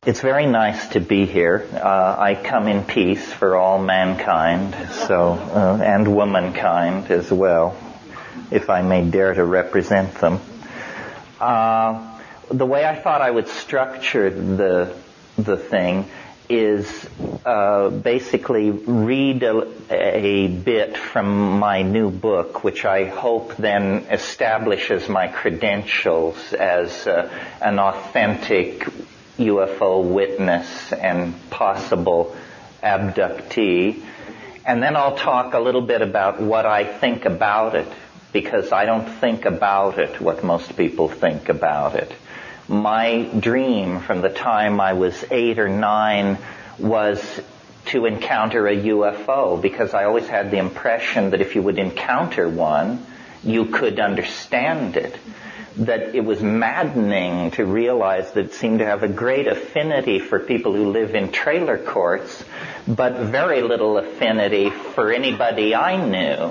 It's very nice to be here. I come in peace for all mankind, and womankind as well, if I may dare to represent them. The way I thought I would structure the thing is basically read a bit from my new book, which I hope then establishes my credentials as an authentic UFO witness and possible abductee. And then I'll talk a little bit about what I think about it, because I don't think about it what most people think about it. My dream from the time I was 8 or 9 was to encounter a UFO, because I always had the impression that if you would encounter one, you could understand it. That it was maddening to realize that it seemed to have a great affinity for people who live in trailer courts, but very little affinity for anybody I knew.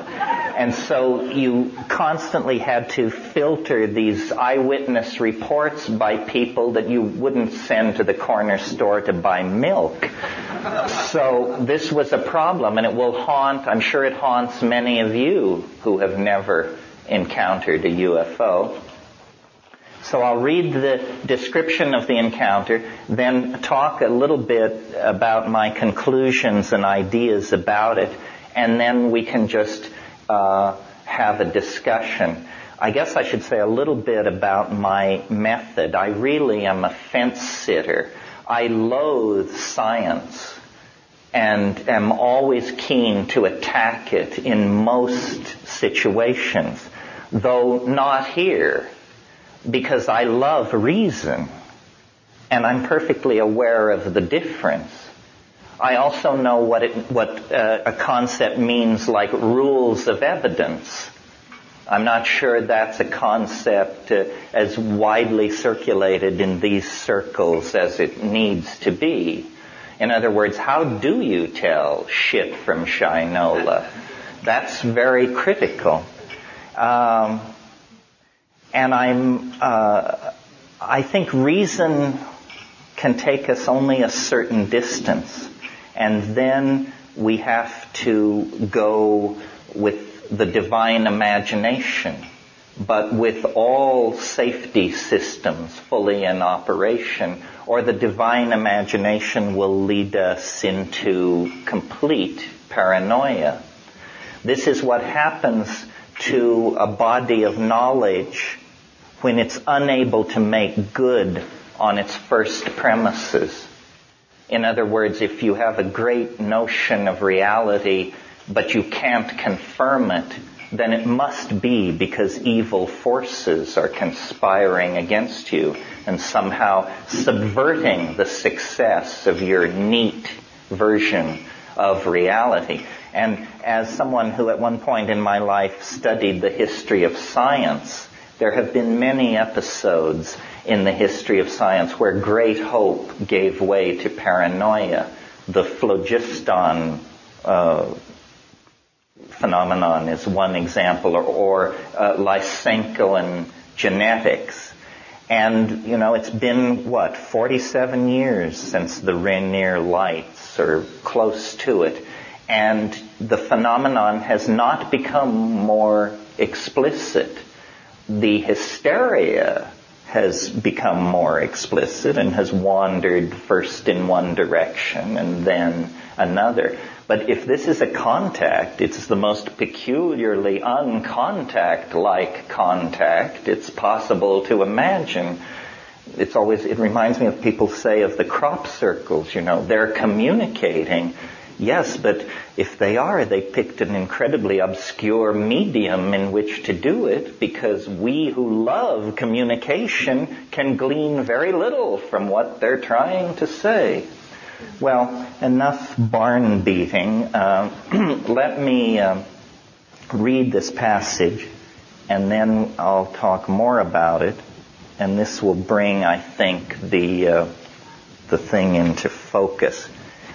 And so you constantly had to filter these eyewitness reports by people that you wouldn't send to the corner store to buy milk. So this was a problem, and it will haunt, I'm sure it haunts many of you who have never encountered a UFO. So I'll read the description of the encounter, then talk a little bit about my conclusions and ideas about it, and then we can just have a discussion. I guess I should say a little bit about my method. I really am a fence sitter. I loathe science and am always keen to attack it in most situations, though not here, because I love reason, and I'm perfectly aware of the difference. I also know what a concept means, like rules of evidence. I'm not sure that's a concept as widely circulated in these circles as it needs to be. In other words, how do you tell shit from shinola? That's very critical. And I think reason can take us only a certain distance, and then we have to go with the divine imagination, but with all safety systems fully in operation, or the divine imagination will lead us into complete paranoia. This is what happens to a body of knowledge when it's unable to make good on its first premises. In other words, if you have a great notion of reality, but you can't confirm it, then it must be because evil forces are conspiring against you and somehow subverting the success of your neat version of reality. And as someone who at one point in my life studied the history of science, there have been many episodes in the history of science where great hope gave way to paranoia. The phlogiston phenomenon is one example, or Lysenko and genetics. And, it's been, 47 years since the Rainier Lights, or close to it. And the phenomenon has not become more explicit. The hysteria has become more explicit and has wandered first in one direction and then another. But if this is a contact, it's the most peculiarly uncontact-like contact it's possible to imagine. It reminds me of people say of the crop circles, they're communicating. Yes, but if they picked an incredibly obscure medium in which to do it, because we who love communication can glean very little from what they're trying to say. Well, enough barn beating. Let me read this passage, and then I'll talk more about it, and this will bring, I think, the thing into focus.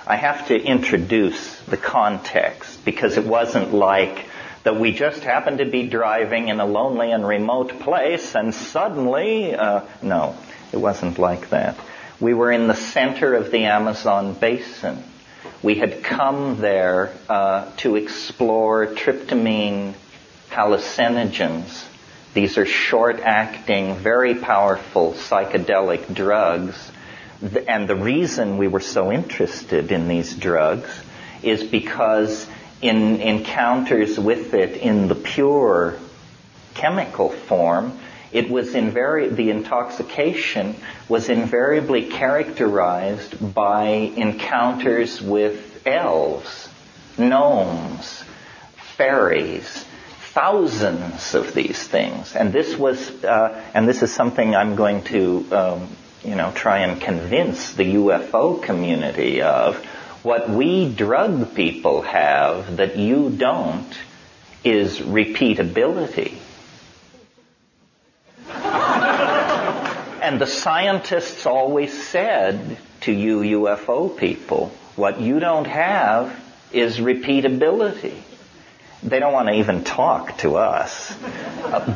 I have to introduce the context, because it wasn't like that we just happened to be driving in a lonely and remote place and suddenly, no, it wasn't like that. We were in the center of the Amazon basin. We had come there to explore tryptamine hallucinogens. These are short-acting, very powerful psychedelic drugs. And the reason we were so interested in these drugs is because in encounters with it in the pure chemical form, it was the intoxication was invariably characterized by encounters with elves, gnomes, fairies, thousands of these things. And this is something I'm going to, try and convince the UFO community of. What we drug people have that you don't is repeatability. And the scientists always said to you UFO people, what you don't have is repeatability. They don't want to even talk to us.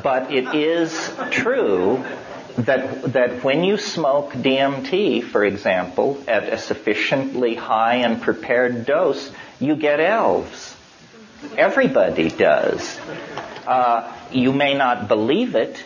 But it is true that when you smoke DMT, for example, at a sufficiently high and prepared dose, you get elves. Everybody does. You may not believe it,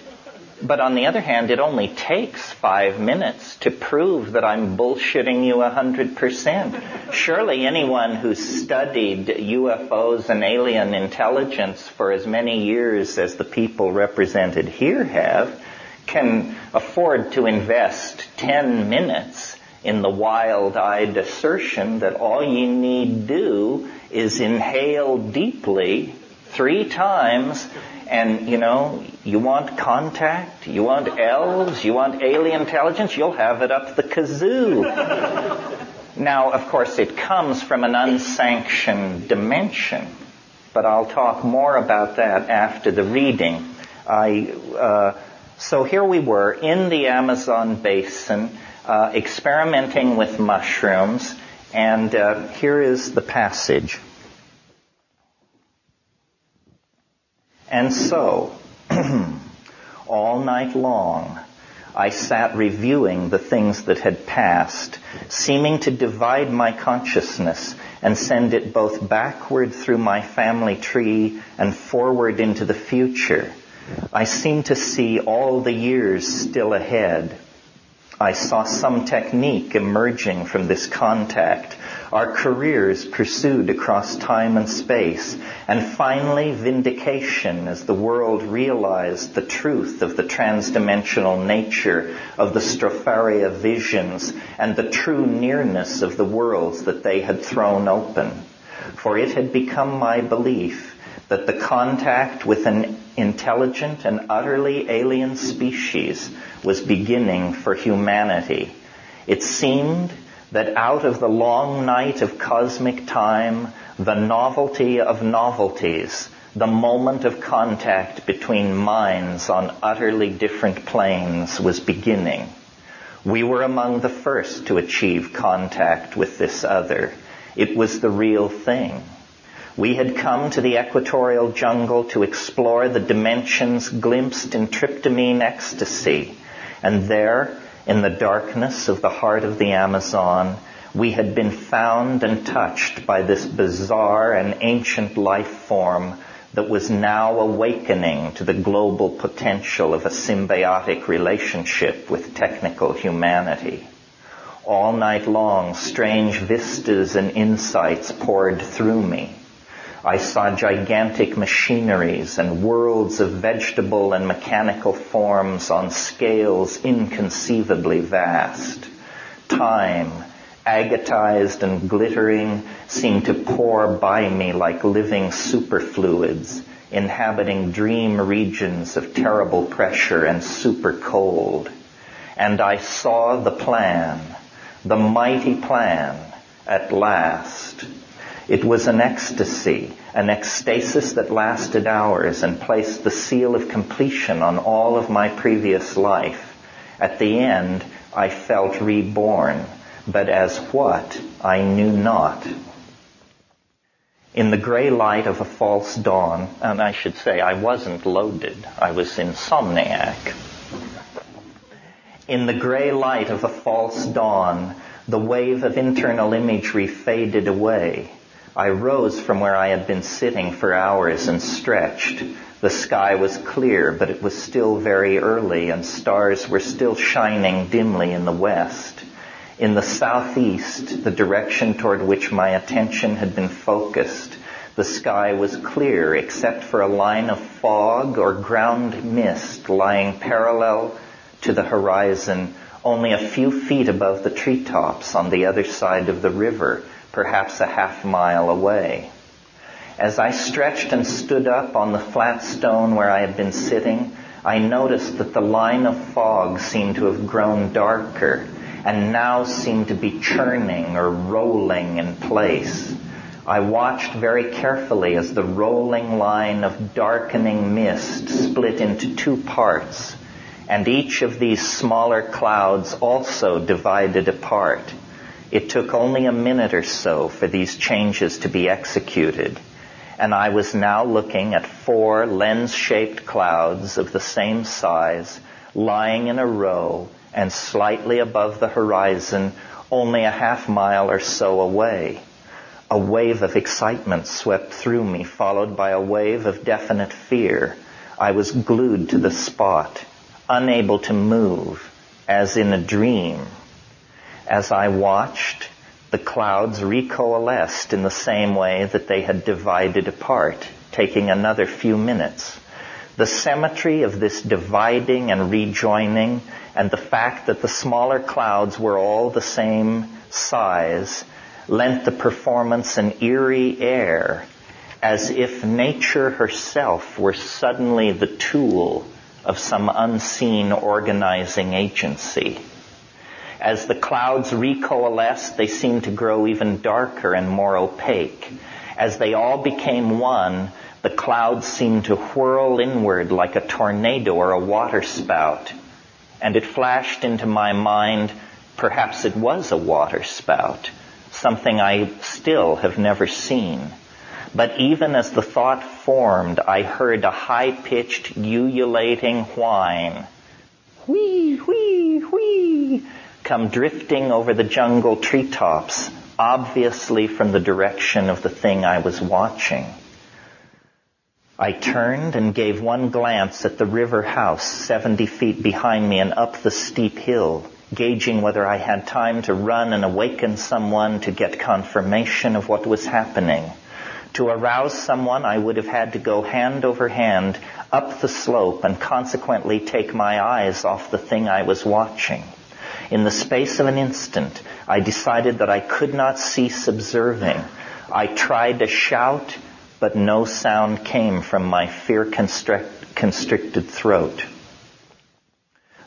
but on the other hand, it only takes 5 minutes to prove that I'm bullshitting you 100%. Surely anyone who's studied UFOs and alien intelligence for as many years as the people represented here have can afford to invest 10 minutes in the wild-eyed assertion that all you need do is inhale deeply 3 times. And, you want contact, you want elves, you want alien intelligence, you'll have it up the kazoo. Now, of course, it comes from an unsanctioned dimension, but I'll talk more about that after the reading. So here we were in the Amazon basin, experimenting with mushrooms, and here is the passage. And so, all night long, I sat reviewing the things that had passed, seeming to divide my consciousness and send it both backward through my family tree and forward into the future. I seemed to see all the years still ahead. I saw some technique emerging from this contact, our careers pursued across time and space, and finally vindication as the world realized the truth of the transdimensional nature of the Stropharia visions and the true nearness of the worlds that they had thrown open. For it had become my belief that the contact with an intelligent and utterly alien species was beginning for humanity. It seemed that out of the long night of cosmic time, the novelty of novelties, the moment of contact between minds on utterly different planes was beginning. We were among the first to achieve contact with this other. It was the real thing. We had come to the equatorial jungle to explore the dimensions glimpsed in tryptamine ecstasy. And there, in the darkness of the heart of the Amazon, we had been found and touched by this bizarre and ancient life form that was now awakening to the global potential of a symbiotic relationship with technical humanity. All night long, strange vistas and insights poured through me. I saw gigantic machineries and worlds of vegetable and mechanical forms on scales inconceivably vast. Time, agatized and glittering, seemed to pour by me like living superfluids, inhabiting dream regions of terrible pressure and super cold. And I saw the plan, the mighty plan, at last. It was an ecstasy, an ecstasis that lasted hours and placed the seal of completion on all of my previous life. At the end, I felt reborn, but as what, I knew not. In the gray light of a false dawn, and I should say I wasn't loaded, I was insomniac. In the gray light of a false dawn, the wave of internal imagery faded away. I rose from where I had been sitting for hours and stretched. The sky was clear, but it was still very early, and stars were still shining dimly in the west. In the southeast, the direction toward which my attention had been focused, the sky was clear except for a line of fog or ground mist lying parallel to the horizon, only a few feet above the treetops on the other side of the river, perhaps a half-mile away. As I stretched and stood up on the flat stone where I had been sitting, I noticed that the line of fog seemed to have grown darker and now seemed to be churning or rolling in place. I watched very carefully as the rolling line of darkening mist split into two parts, and each of these smaller clouds also divided apart. It took only a minute or so for these changes to be executed, and I was now looking at 4 lens-shaped clouds of the same size, lying in a row and slightly above the horizon, only a half-mile or so away. A wave of excitement swept through me, followed by a wave of definite fear. I was glued to the spot, unable to move, as in a dream. As I watched, the clouds recoalesced in the same way that they had divided apart, taking another few minutes. The symmetry of this dividing and rejoining, and the fact that the smaller clouds were all the same size, lent the performance an eerie air, as if nature herself were suddenly the tool of some unseen organizing agency. As the clouds recoalesced, they seemed to grow even darker and more opaque. As they all became one, the clouds seemed to whirl inward like a tornado or a waterspout. And it flashed into my mind, perhaps it was a waterspout, something I still have never seen. But even as the thought formed, I heard a high-pitched, ululating whine. Whee, whee, whee, come drifting over the jungle treetops, obviously from the direction of the thing I was watching. I turned and gave one glance at the river house 70 feet behind me and up the steep hill, gauging whether I had time to run and awaken someone to get confirmation of what was happening. To arouse someone, I would have had to go hand over hand up the slope and consequently take my eyes off the thing I was watching. In the space of an instant, I decided that I could not cease observing. I tried to shout, but no sound came from my fear-constricted throat.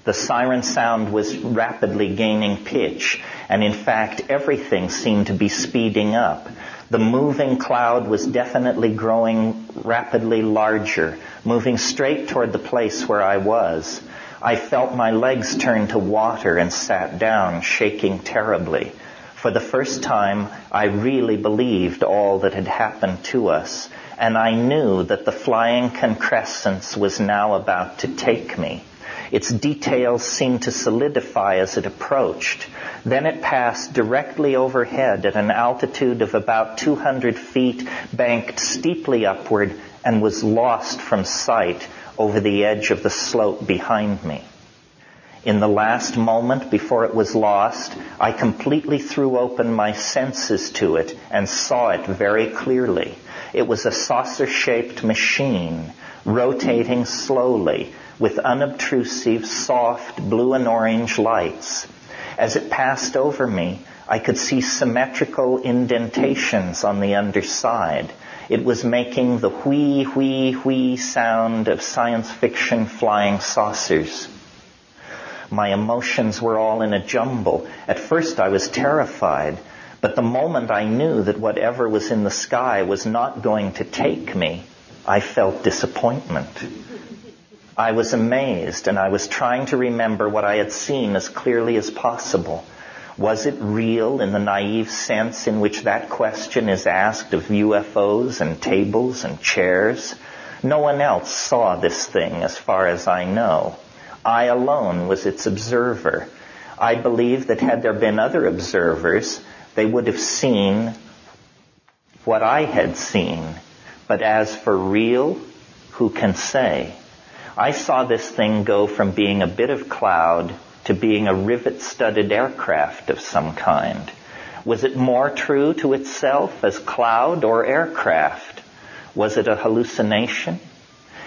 The siren sound was rapidly gaining pitch, and in fact, everything seemed to be speeding up. The moving cloud was definitely growing rapidly larger, moving straight toward the place where I was. I felt my legs turn to water and sat down, shaking terribly. For the first time, I really believed all that had happened to us, and I knew that the flying concrescence was now about to take me. Its details seemed to solidify as it approached. Then it passed directly overhead at an altitude of about 200 feet, banked steeply upward, and was lost from sight over the edge of the slope behind me. In the last moment before it was lost, I completely threw open my senses to it and saw it very clearly. It was a saucer-shaped machine, rotating slowly, with unobtrusive, soft blue and orange lights. As it passed over me, I could see symmetrical indentations on the underside. It was making the whee, whee, whee sound of science fiction flying saucers. My emotions were all in a jumble. At first I was terrified, but the moment I knew that whatever was in the sky was not going to take me, I felt disappointment. I was amazed, and I was trying to remember what I had seen as clearly as possible. Was it real in the naive sense in which that question is asked of UFOs and tables and chairs? No one else saw this thing as far as I know. I alone was its observer. I believe that had there been other observers, they would have seen what I had seen. But as for real, who can say? I saw this thing go from being a bit of cloud to being a rivet-studded aircraft of some kind. Was it more true to itself as cloud or aircraft? Was it a hallucination?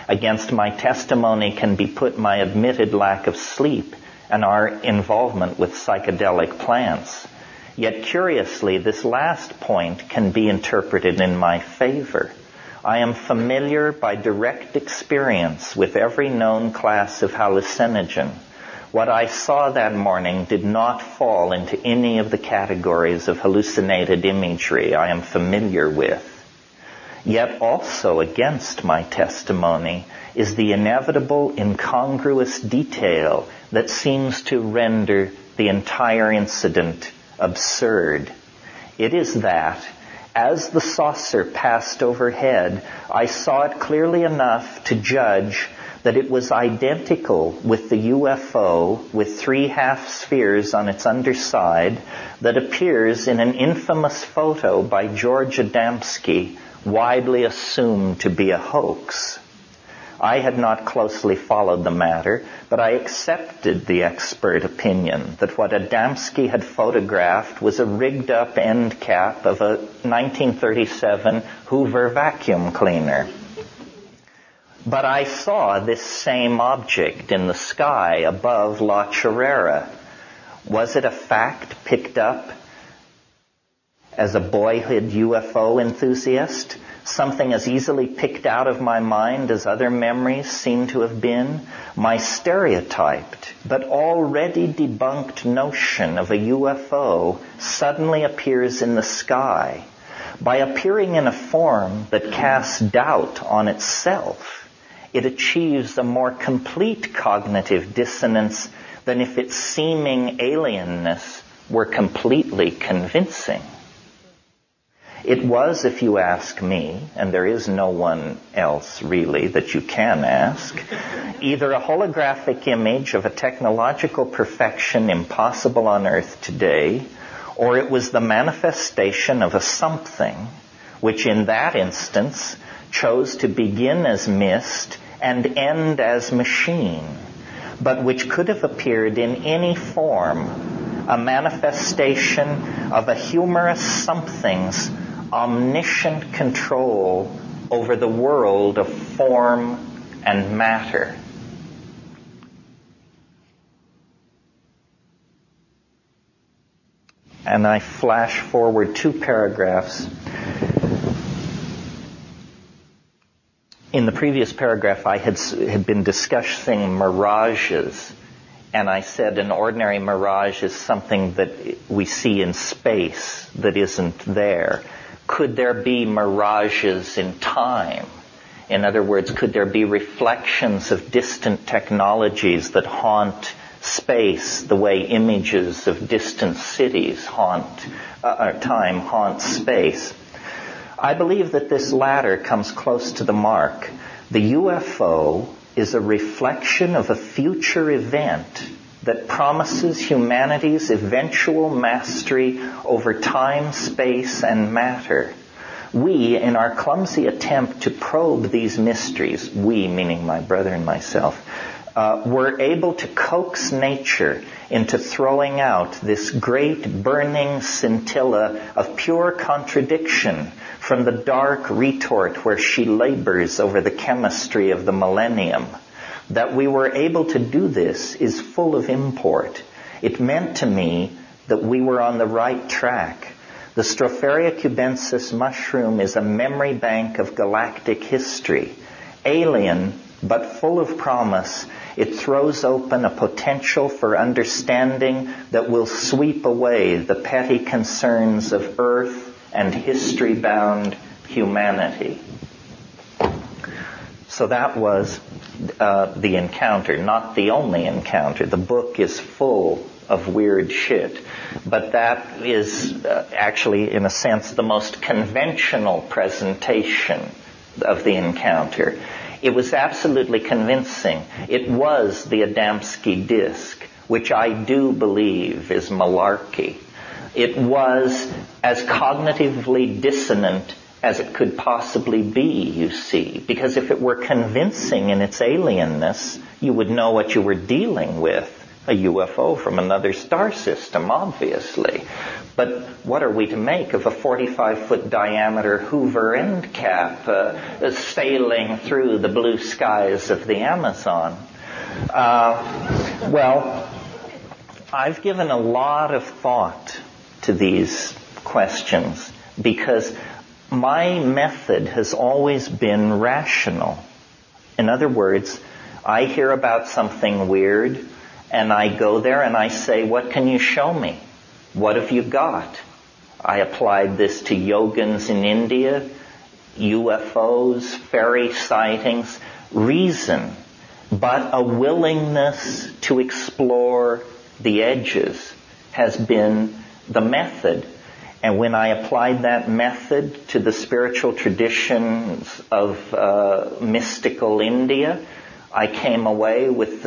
Against my testimony can be put my admitted lack of sleep and our involvement with psychedelic plants. Yet curiously, this last point can be interpreted in my favor. I am familiar by direct experience with every known class of hallucinogen. What I saw that morning did not fall into any of the categories of hallucinated imagery I am familiar with. Yet also against my testimony is the inevitable incongruous detail that seems to render the entire incident absurd. It is that, as the saucer passed overhead, I saw it clearly enough to judge that it was identical with the UFO with 3 half-spheres on its underside that appears in an infamous photo by George Adamski, widely assumed to be a hoax. I had not closely followed the matter, but I accepted the expert opinion that what Adamski had photographed was a rigged-up end cap of a 1937 Hoover vacuum cleaner. But I saw this same object in the sky above La Chorrera. Was it a fact picked up as a boyhood UFO enthusiast? Something as easily picked out of my mind as other memories seem to have been? My stereotyped but already debunked notion of a UFO suddenly appears in the sky. By appearing in a form that casts doubt on itself, it achieves a more complete cognitive dissonance than if its seeming alienness were completely convincing. It was, if you ask me, and there is no one else really that you can ask, either a holographic image of a technological perfection impossible on Earth today, or it was the manifestation of a something which in that instance chose to begin as mist and end as machine, but which could have appeared in any form, a manifestation of a humorous something's omniscient control over the world of form and matter. And I flash forward 2 paragraphs. In the previous paragraph, I had been discussing mirages, and I said an ordinary mirage is something that we see in space that isn't there. Could there be mirages in time? In other words, could there be reflections of distant technologies that haunt space the way images of distant cities time haunts space? I believe that this latter comes close to the mark. The UFO is a reflection of a future event that promises humanity's eventual mastery over time, space, and matter. We, in our clumsy attempt to probe these mysteries, we, meaning my brother and myself, were able to coax nature into throwing out this great burning scintilla of pure contradiction from the dark retort where she labors over the chemistry of the millennium. That we were able to do this is full of import. It meant to me that we were on the right track. The Stropharia cubensis mushroom is a memory bank of galactic history. Alien, but full of promise, it throws open a potential for understanding that will sweep away the petty concerns of Earth and history-bound humanity. So that was the encounter, not the only encounter. The book is full of weird shit, but that is actually, in a sense, the most conventional presentation of the encounter. It was absolutely convincing. It was the Adamski disk, which I do believe is malarkey. It was as cognitively dissonant as it could possibly be, you see, because if it were convincing in its alienness, you would know what you were dealing with, a UFO from another star system, obviously. But what are we to make of a 45-foot diameter Hoover end cap sailing through the blue skies of the Amazon? Well, I've given a lot of thought to these questions because my method has always been rational. In other words, I hear about something weird, and I go there and I say, what can you show me? What have you got? I applied this to yogins in India, UFOs, fairy sightings, reason, but a willingness to explore the edges has been the method. And when I applied that method to the spiritual traditions of mystical India, I came away with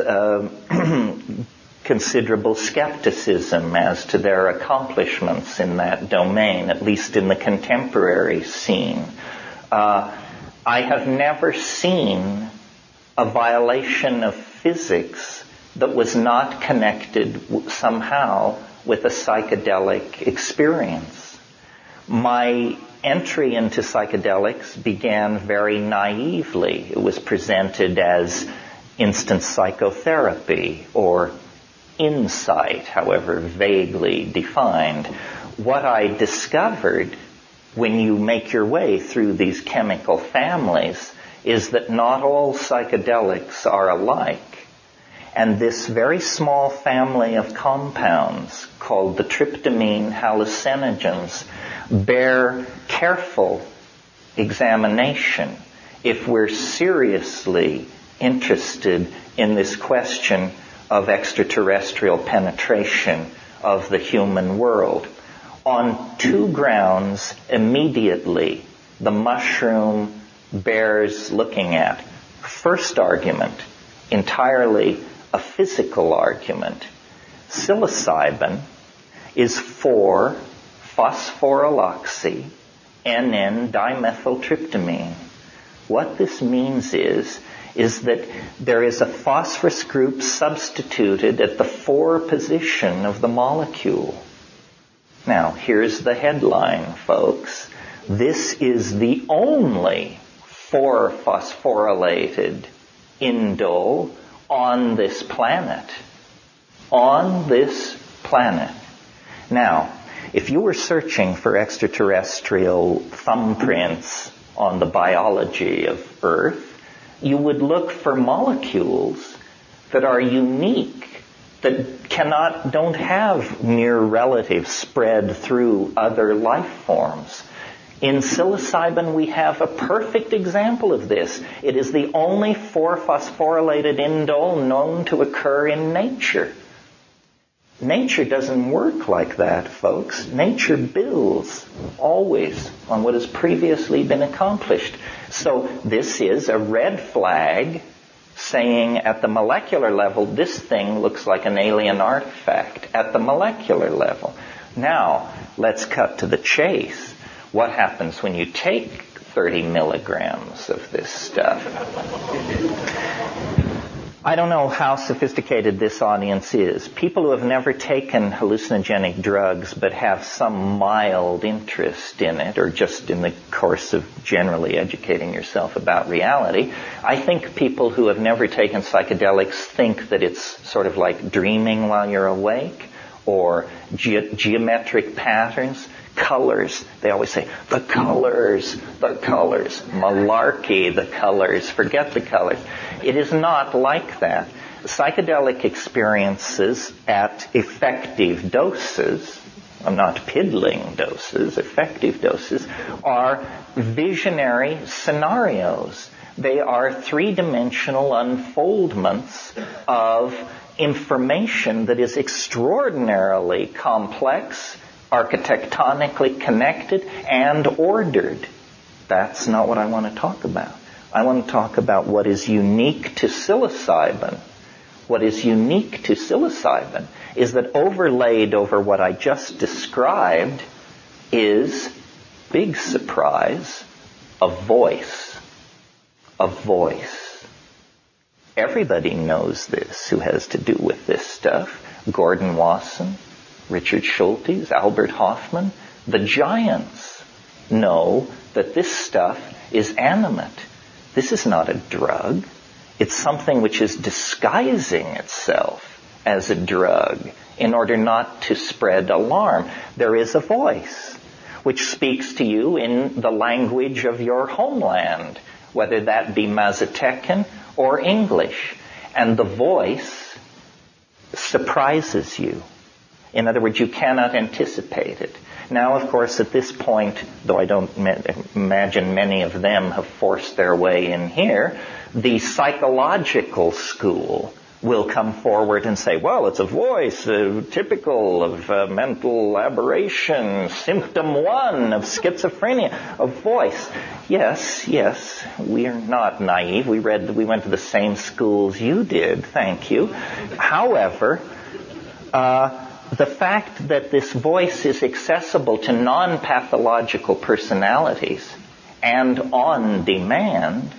considerable skepticism as to their accomplishments in that domain, at least in the contemporary scene. I have never seen a violation of physics that was not connected somehow with a psychedelic experience. My entry into psychedelics began very naively. It was presented as instant psychotherapy or insight, however vaguely defined. What I discovered when you make your way through these chemical families is that not all psychedelics are alike. And this very small family of compounds called the tryptamine hallucinogens bear careful examination if we're seriously interested in this question of extraterrestrial penetration of the human world. On two grounds, immediately, the mushroom bears looking at. First argument, entirely a physical argument. Psilocybin is 4-phosphoryloxy NN-dimethyltryptamine. What this means is that there is a phosphorus group substituted at the 4 position of the molecule. Now, here's the headline, folks. This is the only 4-phosphorylated indole on this planet. On this planet. Now, if you were searching for extraterrestrial thumbprints on the biology of Earth, you would look for molecules that are unique, that don't have near relatives spread through other life forms. In psilocybin, we have a perfect example of this. It is the only 4-phosphorylated indole known to occur in nature. Nature doesn't work like that, folks. Nature builds always on what has previously been accomplished. So this is a red flag saying at the molecular level, this thing looks like an alien artifact at the molecular level. Now, let's cut to the chase. What happens when you take 30 milligrams of this stuff? I don't know how sophisticated this audience is. People who have never taken hallucinogenic drugs but have some mild interest in it, or just in the course of generally educating yourself about reality, I think people who have never taken psychedelics think that it's sort of like dreaming while you're awake, or geometric patterns. Colors. They always say, the colors. Malarkey, the colors. Forget the colors. It is not like that. Psychedelic experiences at effective doses, not piddling doses, effective doses, are visionary scenarios. They are three-dimensional unfoldments of information that is extraordinarily complex, architectonically connected, and ordered. That's not what I want to talk about. I want to talk about what is unique to psilocybin. What is unique to psilocybin is that overlaid over what I just described is, big surprise, a voice. A voice. Everybody knows this who has to do with this stuff. Gordon Wasson, Richard Schultes, Albert Hoffman. The giants know that this stuff is animate. This is not a drug. It's something which is disguising itself as a drug in order not to spread alarm. There is a voice which speaks to you in the language of your homeland, whether that be Mazatecan or English. And the voice surprises you. In other words, you cannot anticipate it. Now, of course, at this point, though I don't imagine many of them have forced their way in here, the psychological school will come forward and say, well, it's a voice typical of mental aberration, symptom 1 of schizophrenia, a voice. Yes, we are not naive. We went to the same schools you did, thank you. However, the fact that this voice is accessible to non-pathological personalities and on demand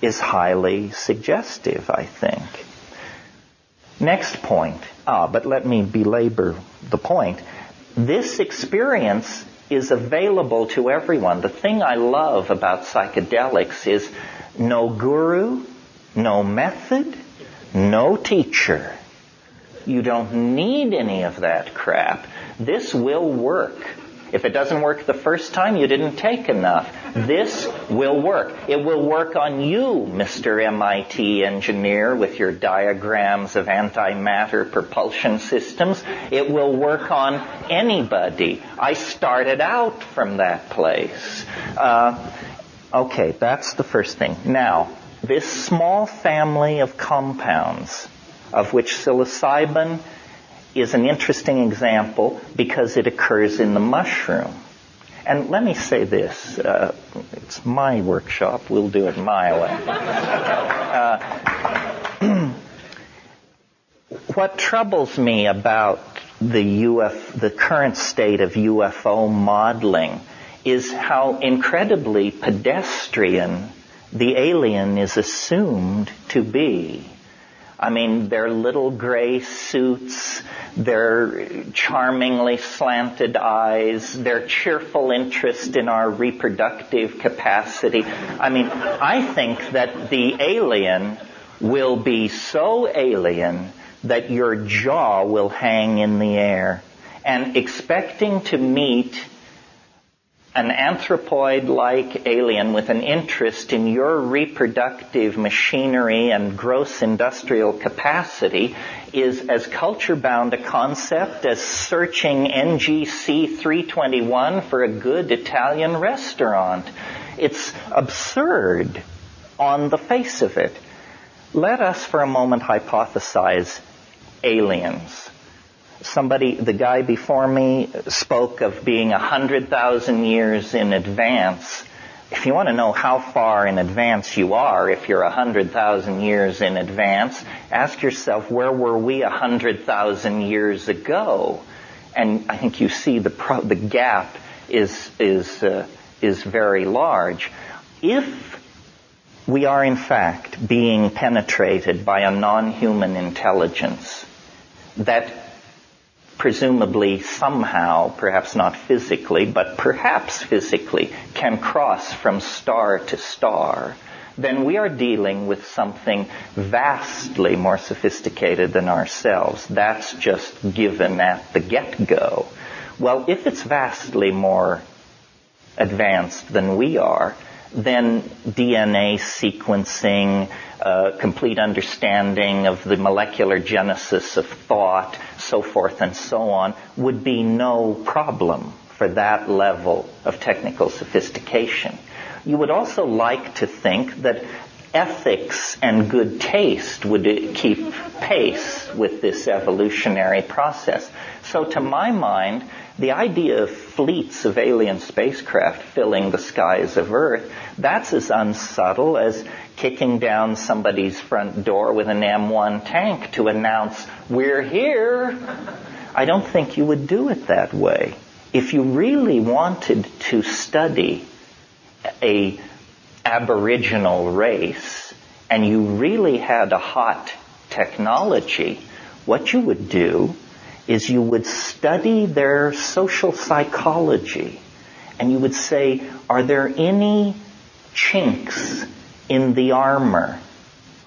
is highly suggestive, I think. Next point, but let me belabor the point. This experience is available to everyone. The thing I love about psychedelics is no guru, no method, no teacher. You don't need any of that crap. This will work. If it doesn't work the first time, you didn't take enough. This will work. It will work on you, Mr. MIT engineer, with your diagrams of antimatter propulsion systems. It will work on anybody. I started out from that place. Okay, that's the first thing. Now, this small family of compounds, of which psilocybin is an interesting example because it occurs in the mushroom. And let me say this, it's my workshop, we'll do it my way. What troubles me about the current state of UFO modeling is how incredibly pedestrian the alien is assumed to be. I mean, their little gray suits, their charmingly slanted eyes, their cheerful interest in our reproductive capacity. I mean, I think that the alien will be so alien that your jaw will hang in the air. And expecting to meet an anthropoid-like alien with an interest in your reproductive machinery and gross industrial capacity is as culture-bound a concept as searching NGC 321 for a good Italian restaurant. It's absurd on the face of it. Let us for a moment hypothesize aliens. The guy before me spoke of being 100,000 years in advance. If you want to know how far in advance you are, if you're 100,000 years in advance, ask yourself, where were we 100,000 years ago? And I think you see the gap is very large. If we are in fact being penetrated by a non-human intelligence that presumably somehow, perhaps not physically, but perhaps physically, can cross from star to star, then we are dealing with something vastly more sophisticated than ourselves. That's just given at the get-go. Well, if it's vastly more advanced than we are, then DNA sequencing, complete understanding of the molecular genesis of thought, so forth and so on, would be no problem for that level of technical sophistication. You would also like to think that ethics and good taste would keep pace with this evolutionary process. So to my mind, the idea of fleets of alien spacecraft filling the skies of Earth, that's as unsubtle as kicking down somebody's front door with an M1 tank to announce, "We're here." I don't think you would do it that way. If you really wanted to study a aboriginal race and you really had a hot technology, what you would do is you would study their social psychology, and you would say, are there any chinks in the armor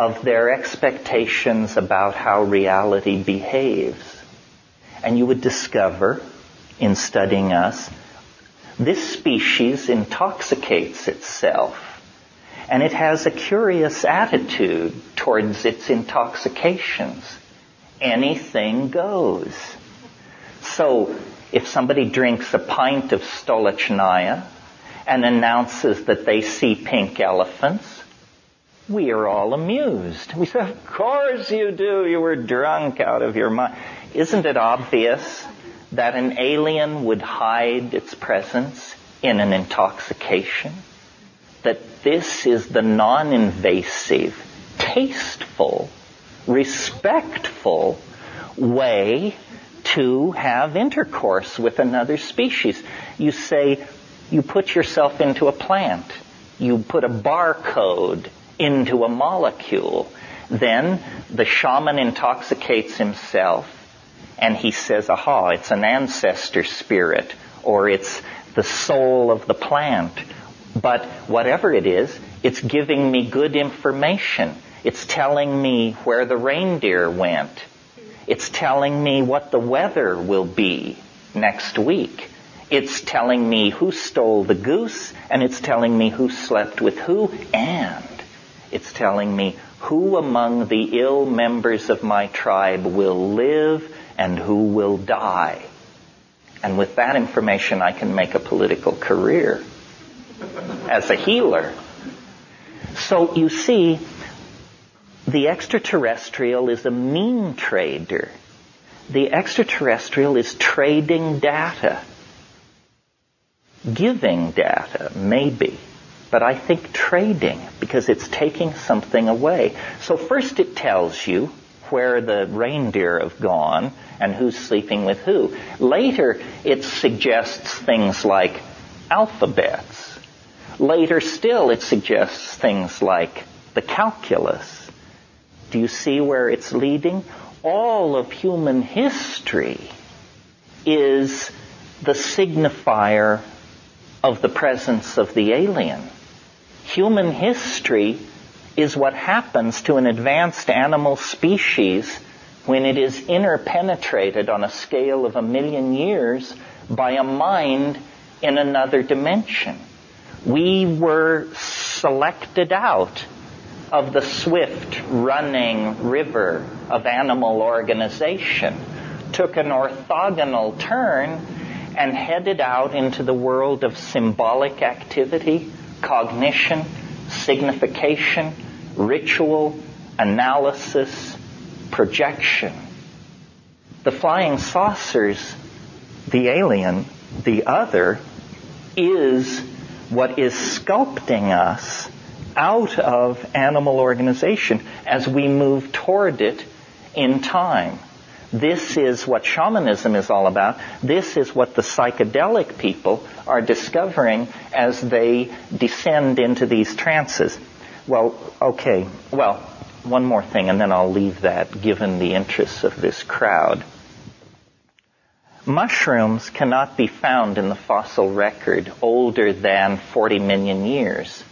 of their expectations about how reality behaves? And you would discover, in studying us, this species intoxicates itself, and it has a curious attitude towards its intoxications. Anything goes. So, if somebody drinks a pint of Stolichnaya and announces that they see pink elephants, we are all amused. We say, "Of course you do. You were drunk out of your mind." Isn't it obvious that an alien would hide its presence in an intoxication? That this is the non-invasive, tasteful, respectful way to have intercourse with another species. You say, you put yourself into a plant. You put a barcode into a molecule. Then the shaman intoxicates himself and he says, aha, it's an ancestor spirit, or it's the soul of the plant. But whatever it is, it's giving me good information. It's telling me where the reindeer went. It's telling me what the weather will be next week. It's telling me who stole the goose, and it's telling me who slept with who, and it's telling me who among the ill members of my tribe will live and who will die. And with that information, I can make a political career as a healer. So you see, the extraterrestrial is a mean trader. The extraterrestrial is trading data. Giving data, maybe. But I think trading, because it's taking something away. So first it tells you where the reindeer have gone and who's sleeping with who. Later it suggests things like alphabets. Later still it suggests things like the calculus. Do you see where it's leading? All of human history is the signifier of the presence of the alien. Human history is what happens to an advanced animal species when it is interpenetrated on a scale of 1,000,000 years by a mind in another dimension. We were selected out of the swift running river of animal organization, took an orthogonal turn, and headed out into the world of symbolic activity, cognition, signification, ritual, analysis, projection. The flying saucers, the alien, the other, is what is sculpting us out of animal organization as we move toward it in time. This is what shamanism is all about. This is what the psychedelic people are discovering as they descend into these trances. Well, one more thing, and then I'll leave that, given the interests of this crowd. Mushrooms cannot be found in the fossil record older than 40 million years.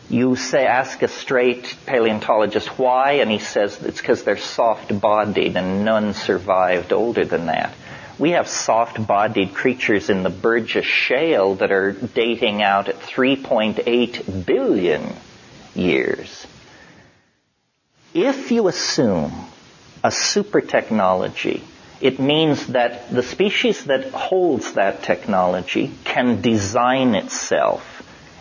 You ask a straight paleontologist why, and he says it's because they're soft-bodied and none survived older than that. We have soft-bodied creatures in the Burgess Shale that are dating out at 3.8 billion years. If you assume a super technology, it means that the species that holds that technology can design itself.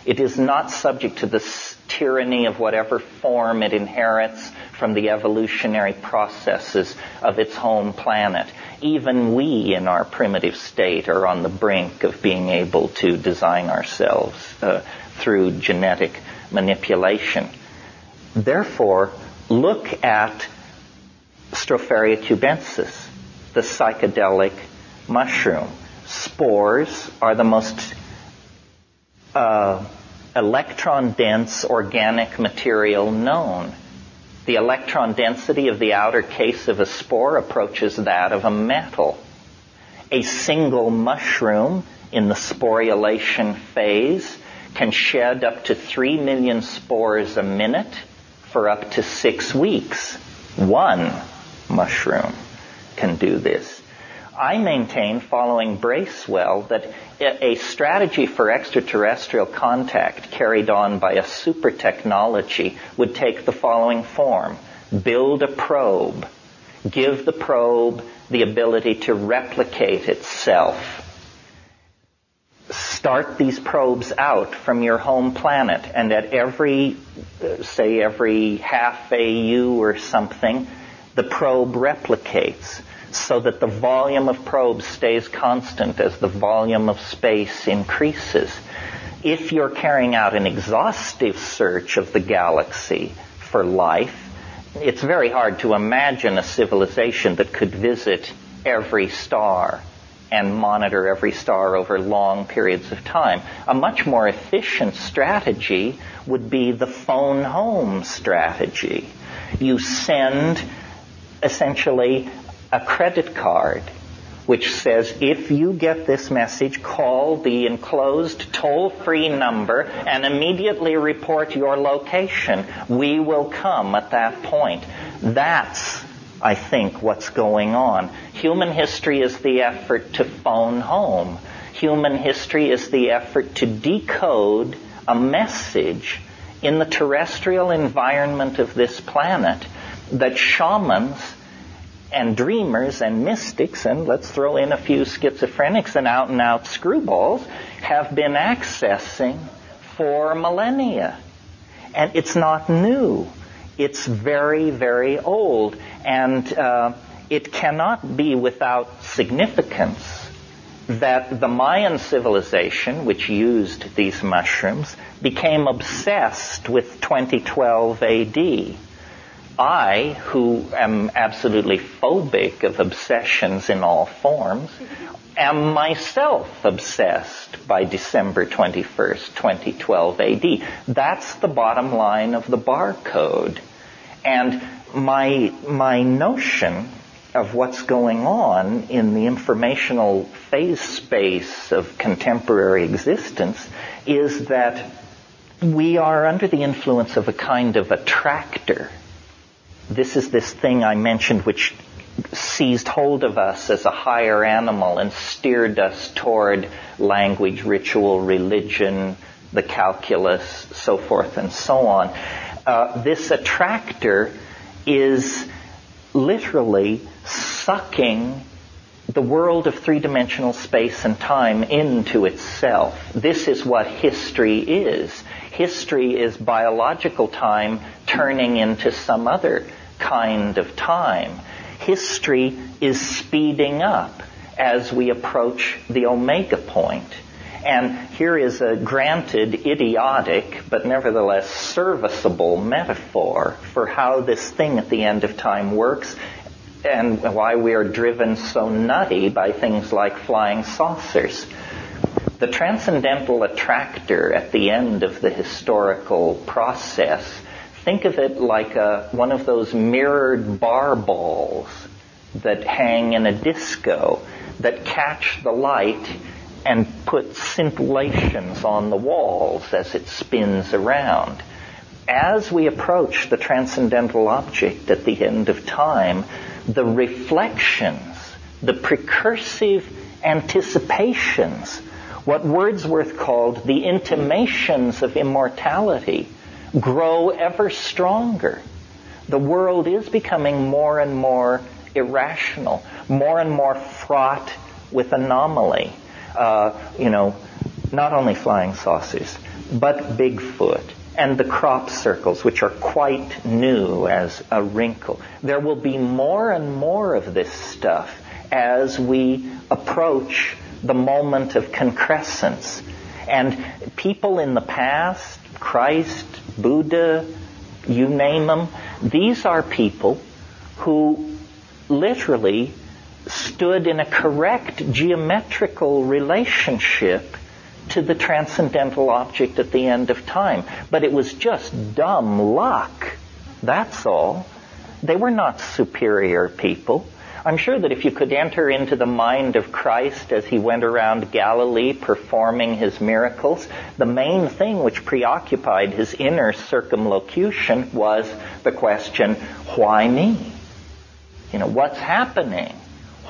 It is not subject to the tyranny of whatever form it inherits from the evolutionary processes of its home planet. Even we, in our primitive state, are on the brink of being able to design ourselves through genetic manipulation. Therefore, look at Stropharia cubensis, the psychedelic mushroom. Spores are the most electron-dense organic material known. The electron density of the outer case of a spore approaches that of a metal. A single mushroom in the sporulation phase can shed up to 3 million spores a minute for up to 6 weeks. One mushroom can do this. I maintain, following Bracewell, that a strategy for extraterrestrial contact carried on by a super technology would take the following form. Build a probe. Give the probe the ability to replicate itself. Start these probes out from your home planet, and at every half AU or something, the probe replicates, so that the volume of probes stays constant as the volume of space increases. If you're carrying out an exhaustive search of the galaxy for life, it's very hard to imagine a civilization that could visit every star and monitor every star over long periods of time. A much more efficient strategy would be the phone home strategy. You send essentially a credit card which says, if you get this message, call the enclosed toll-free number and immediately report your location. We will come at that point. That's, I think, what's going on. Human history is the effort to phone home. Human history is the effort to decode a message in the terrestrial environment of this planet that shamans and dreamers and mystics, and let's throw in a few schizophrenics and out-and-out screwballs, have been accessing for millennia. And it's not new. It's very, very old. And it cannot be without significance that the Mayan civilization, which used these mushrooms, became obsessed with 2012 AD. I, who am absolutely phobic of obsessions in all forms, am myself obsessed by December 21st, 2012 AD. That's the bottom line of the barcode. And my notion of what's going on in the informational phase space of contemporary existence is that we are under the influence of a kind of attractor. This is this thing I mentioned which seized hold of us as a higher animal and steered us toward language, ritual, religion, the calculus, so forth and so on. This attractor is literally sucking the world of three-dimensional space and time into itself. This is what history is. History is biological time turning into some other kind of time. History is speeding up as we approach the omega point. And here is a granted idiotic, but nevertheless serviceable metaphor for how this thing at the end of time works and why we are driven so nutty by things like flying saucers. The transcendental attractor at the end of the historical process, think of it like one of those mirrored bar balls that hang in a disco that catch the light and put scintillations on the walls as it spins around. As we approach the transcendental object at the end of time, the reflections, the precursive anticipations, what Wordsworth called the intimations of immortality, grow ever stronger. The world is becoming more and more irrational, more and more fraught with anomaly. Not only flying saucers, but Bigfoot and the crop circles, which are quite new as a wrinkle. There will be more and more of this stuff as we approach the moment of concrescence. And people in the past, Christ, Buddha, you name them, these are people who literally stood in a correct geometrical relationship to the transcendental object at the end of time. But it was just dumb luck. That's all. They were not superior people. I'm sure that if you could enter into the mind of Christ as he went around Galilee performing his miracles, the main thing which preoccupied his inner circumlocution was the question, why me? What's happening?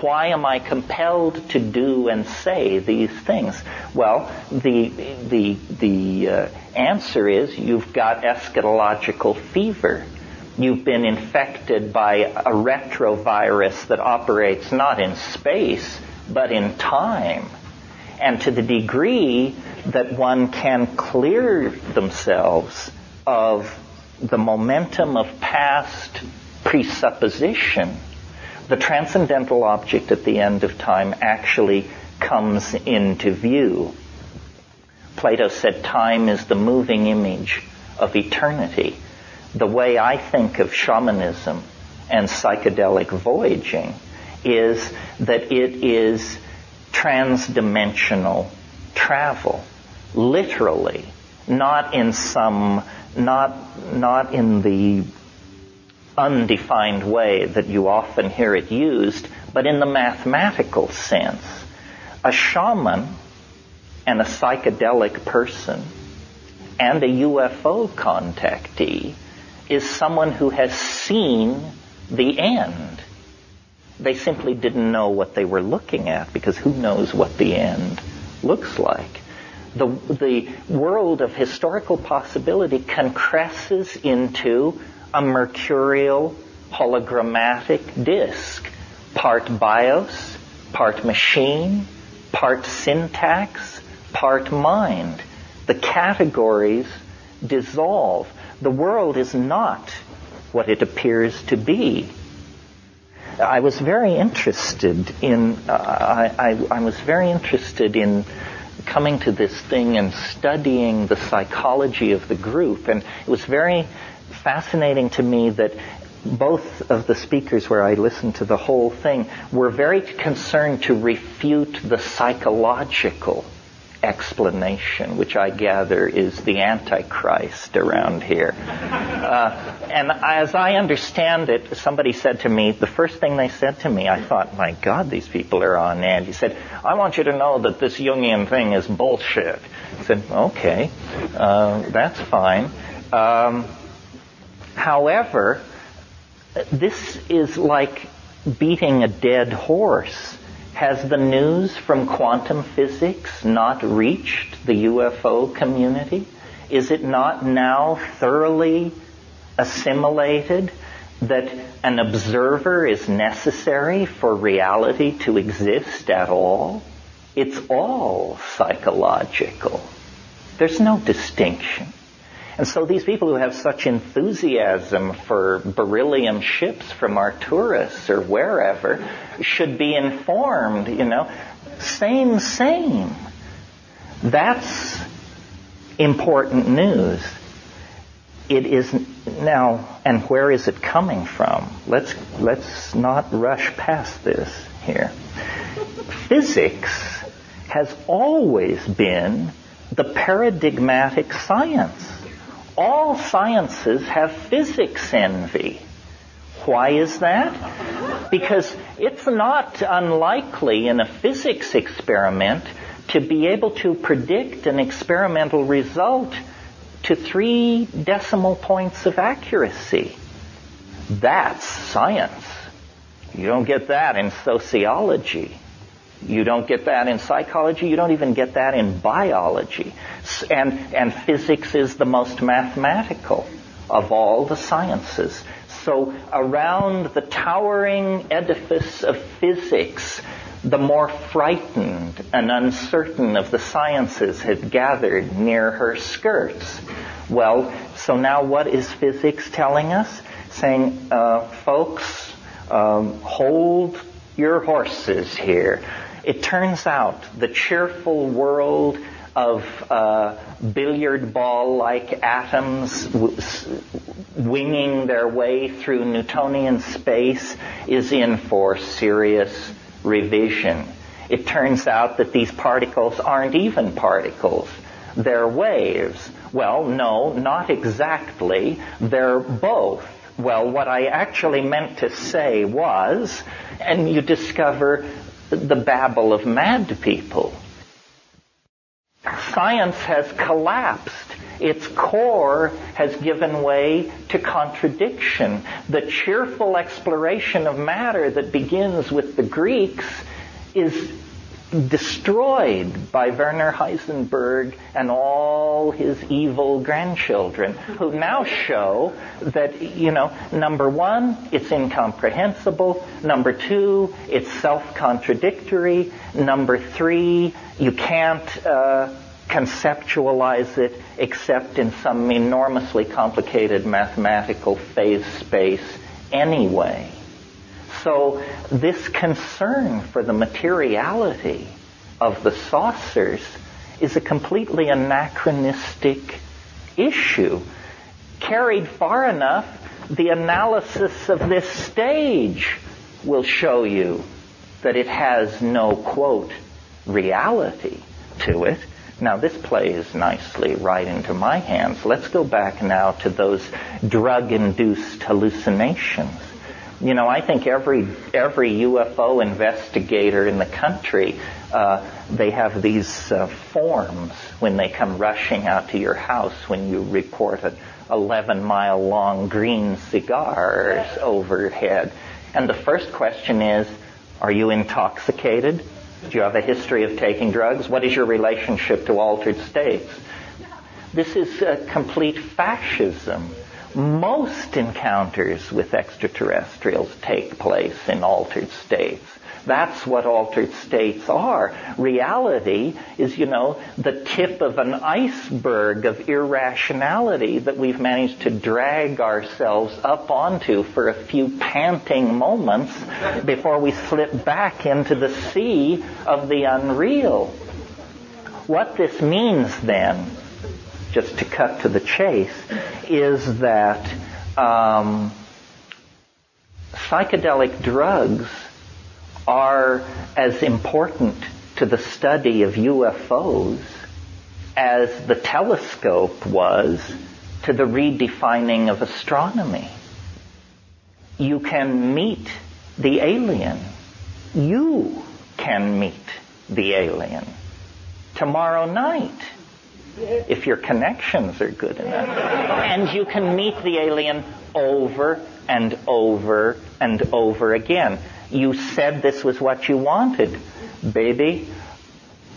Why am I compelled to do and say these things? Well, the answer is you've got eschatological fever. You've been infected by a retrovirus that operates not in space, but in time. And to the degree that one can clear themselves of the momentum of past presupposition, the transcendental object at the end of time actually comes into view. Plato said time is the moving image of eternity. The way I think of shamanism and psychedelic voyaging is that it is transdimensional travel, literally, not in the undefined way that you often hear it used, but in the mathematical sense. A shaman and a psychedelic person and a UFO contactee is someone who has seen the end. They simply didn't know what they were looking at, because who knows what the end looks like. The world of historical possibility concresses into a mercurial hologrammatic disk, part bios, part machine, part syntax, part mind. The categories dissolve. The world is not what it appears to be. I was very interested in coming to this thing and studying the psychology of the group, and it was very fascinating to me that both of the speakers, where I listened to the whole thing, were very concerned to refute the psychological explanation, which I gather is the Antichrist around here. And as I understand it, somebody said to me, the first thing they said to me, I thought, my God, these people are on edge. He said, I want you to know that this Jungian thing is bullshit. I said, okay, that's fine. However, this is like beating a dead horse. Has the news from quantum physics not reached the UFO community? Is it not now thoroughly assimilated that an observer is necessary for reality to exist at all? It's all psychological. There's no distinction. And so these people who have such enthusiasm for beryllium ships from Arcturus or wherever should be informed, same. That's important news. It is now, and where is it coming from? Let's not rush past this here. Physics has always been the paradigmatic science. All sciences have physics envy. Why is that? Because it's not unlikely in a physics experiment to be able to predict an experimental result to 3 decimal points of accuracy. That's science. You don't get that in sociology. You don't get that in psychology. You don't even get that in biology. And physics is the most mathematical of all the sciences. So around the towering edifice of physics, the more frightened and uncertain of the sciences had gathered near her skirts. Well, so now what is physics telling us? Saying, folks, hold your horses here. It turns out the cheerful world of billiard ball-like atoms winging their way through Newtonian space is in for serious revision. It turns out that these particles aren't even particles. They're waves. Well, no, not exactly. They're both. Well, what I actually meant to say was, and you discover the babble of mad people. Science has collapsed. Its core has given way to contradiction. The cheerful exploration of matter that begins with the Greeks is destroyed by Werner Heisenberg and all his evil grandchildren, who now show that, number one, it's incomprehensible. Number two, it's self-contradictory. Number three, you can't conceptualize it except in some enormously complicated mathematical phase space anyway. So this concern for the materiality of the saucers is a completely anachronistic issue. Carried far enough, the analysis of this stage will show you that it has no, quote, reality to it. Now, this plays nicely right into my hands. Let's go back now to those drug-induced hallucinations. I think every UFO investigator in the country, they have these forms when they come rushing out to your house when you report an 11-mile-long green cigars overhead. And the first question is, are you intoxicated? Do you have a history of taking drugs? What is your relationship to altered states? This is complete fascism. Most encounters with extraterrestrials take place in altered states. That's what altered states are. Reality is, the tip of an iceberg of irrationality that we've managed to drag ourselves up onto for a few panting moments before we slip back into the sea of the unreal. What this means then, just to cut to the chase, is that psychedelic drugs are as important to the study of UFOs as the telescope was to the redefining of astronomy. You can meet the alien. You can meet the alien tomorrow night, if your connections are good enough. And you can meet the alien over and over and over again. You said this was what you wanted. Baby,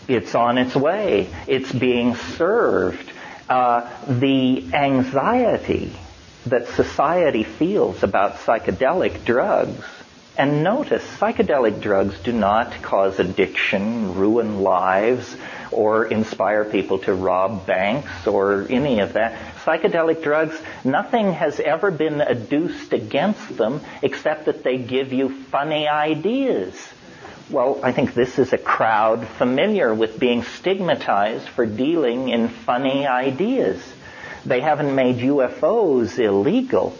it's on its way. It's being served. The anxiety that society feels about psychedelic drugs, and notice, psychedelic drugs do not cause addiction, ruin lives, or inspire people to rob banks or any of that. Psychedelic drugs, nothing has ever been adduced against them except that they give you funny ideas. Well, I think this is a crowd familiar with being stigmatized for dealing in funny ideas. They haven't made UFOs illegal,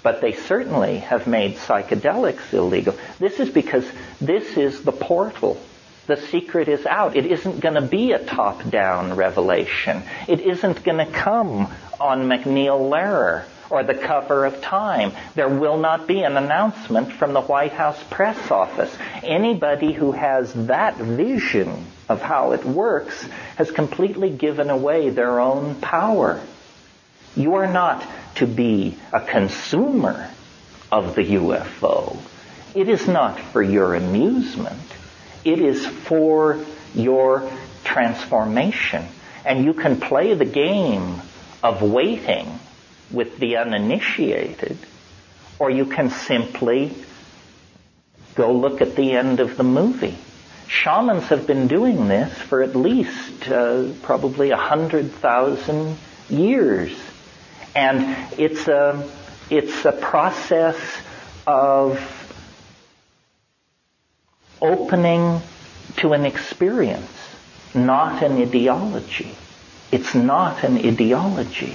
but they certainly have made psychedelics illegal. This is because this is the portal. The secret is out. It isn't going to be a top-down revelation. It isn't going to come on McNeil Lehrer or the cover of Time. There will not be an announcement from the White House press office. Anybody who has that vision of how it works has completely given away their own power. You are not to be a consumer of the UFO. It is not for your amusement. It is for your transformation. And you can play the game of waiting with the uninitiated, or you can simply go look at the end of the movie. Shamans have been doing this for at least probably 100,000 Years. And it's a process of opening to an experience, not an ideology. It's not an ideology.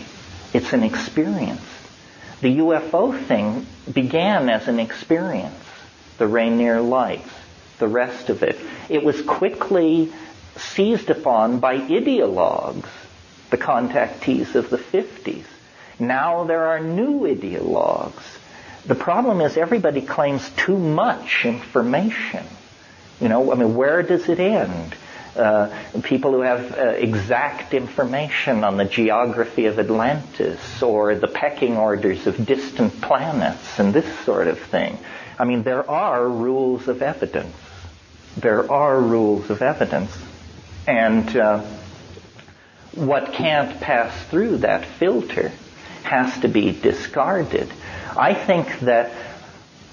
It's an experience. The UFO thing began as an experience. The Rainier Lights, the rest of it. It was quickly seized upon by ideologues, the contactees of the 50s. Now there are new ideologues. The problem is everybody claims too much information. Where does it end? People who have exact information on the geography of Atlantis or the pecking orders of distant planets and this sort of thing. There are rules of evidence. There are rules of evidence. And what can't pass through that filter has to be discarded. I think that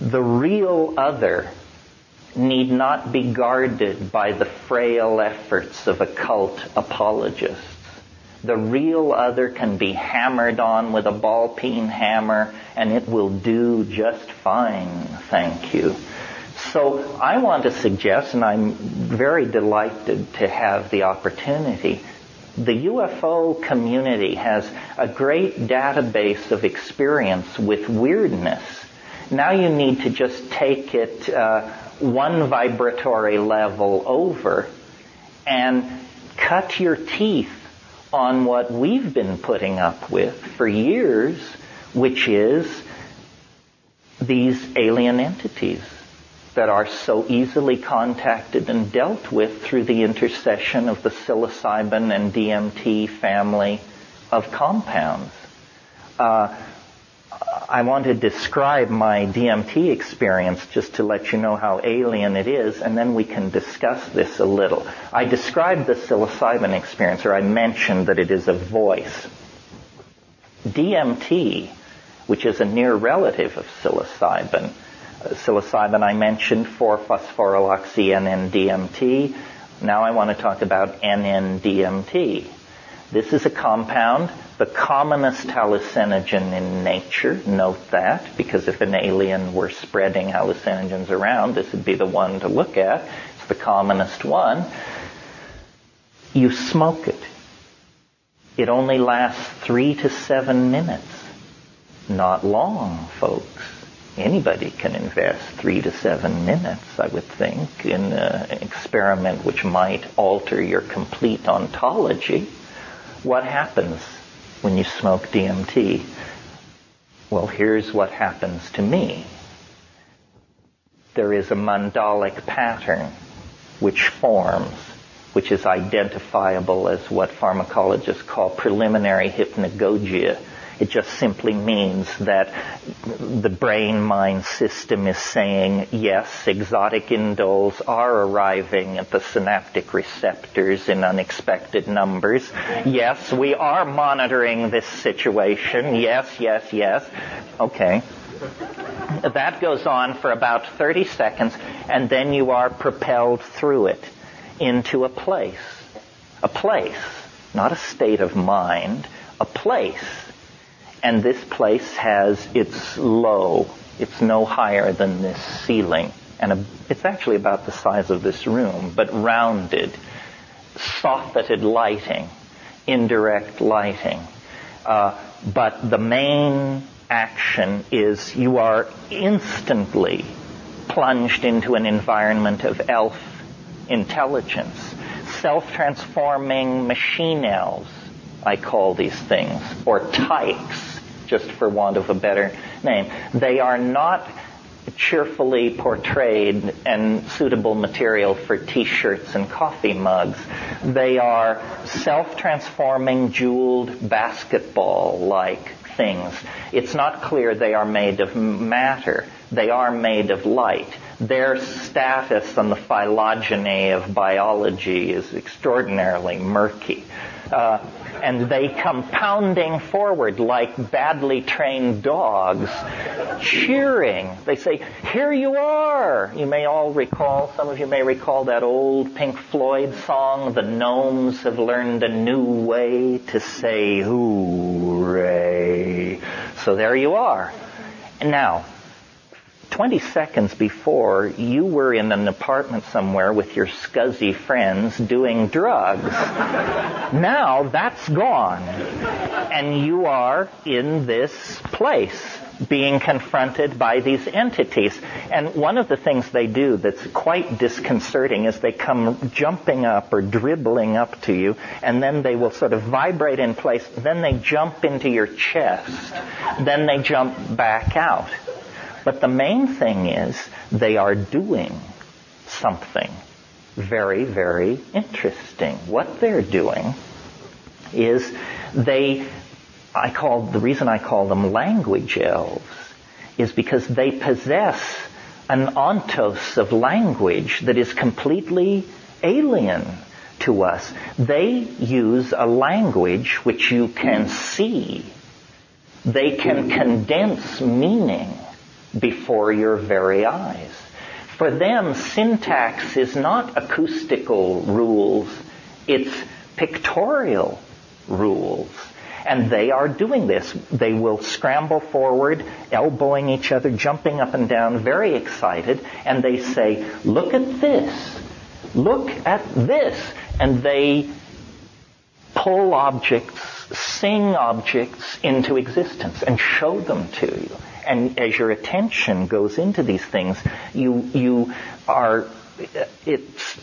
the real other need not be guarded by the frail efforts of occult apologists. The real other can be hammered on with a ball-peen hammer, and it will do just fine, thank you. So I want to suggest, and I'm very delighted to have the opportunity, the UFO community has a great database of experience with weirdness. Now you need to just take it one vibratory level over and cut your teeth on what we've been putting up with for years, which is these alien entities that are so easily contacted and dealt with through the intercession of the psilocybin and DMT family of compounds. I want to describe my DMT experience just to let you know how alien it is, and then we can discuss this a little. I described the psilocybin experience, or I mentioned that it is a voice. DMT, which is a near relative of psilocybin, psilocybin I mentioned, 4-phosphoroxy-NN-DMT. Now I want to talk about NN-DMT. This is a compound, the commonest hallucinogen in nature. Note that, because if an alien were spreading hallucinogens around, this would be the one to look at. It's the commonest one. You smoke it. It only lasts 3 to 7 minutes. Not long, folks. Anybody can invest 3 to 7 minutes, I would think, in an experiment which might alter your complete ontology. What happens when you smoke DMT? Well, here's what happens to me. There is a mandalic pattern which forms, which is identifiable as what pharmacologists call preliminary hypnagogia. It just simply means that the brain-mind system is saying, yes, exotic indoles are arriving at the synaptic receptors in unexpected numbers. Yes, we are monitoring this situation. Yes, yes, yes. Okay. That goes on for about 30 seconds, and then you are propelled through it into a place. A place, not a state of mind, a place. And this place has its low. It's no higher than this ceiling. And it's actually about the size of this room, but rounded, soffitted lighting, indirect lighting. But the main action is you are instantly plunged into an environment of elf intelligence. Self-transforming machine elves, I call these things, or tykes, just for want of a better name. They are not cheerfully portrayed and suitable material for t-shirts and coffee mugs. They are self-transforming, jeweled basketball-like things. It's not clear they are made of matter. They are made of light. Their status on the phylogeny of biology is extraordinarily murky. And they come pounding forward like badly trained dogs, cheering. They say, "Here you are!" You may all recall, some of you may recall that old Pink Floyd song, "The gnomes have learned a new way to say hooray." So there you are. And now, 20 seconds before, you were in an apartment somewhere with your scuzzy friends doing drugs. Now that's gone. And you are in this place being confronted by these entities. And one of the things they do that's quite disconcerting is they come jumping up or dribbling up to you, and then they will sort of vibrate in place. Then they jump into your chest. Then they jump back out. But the main thing is they are doing something very, very interesting. What they're doing is the reason I call them language elves is because they possess an ontos of language that is completely alien to us. They use a language which you can see. They can condense meaning before your very eyes. For them, syntax is not acoustical rules, it's pictorial rules. And they are doing this. They will scramble forward, elbowing each other, jumping up and down, very excited, and they say, "Look at this, look at this." And they pull objects, sing objects into existence and show them to you. And as your attention goes into these things,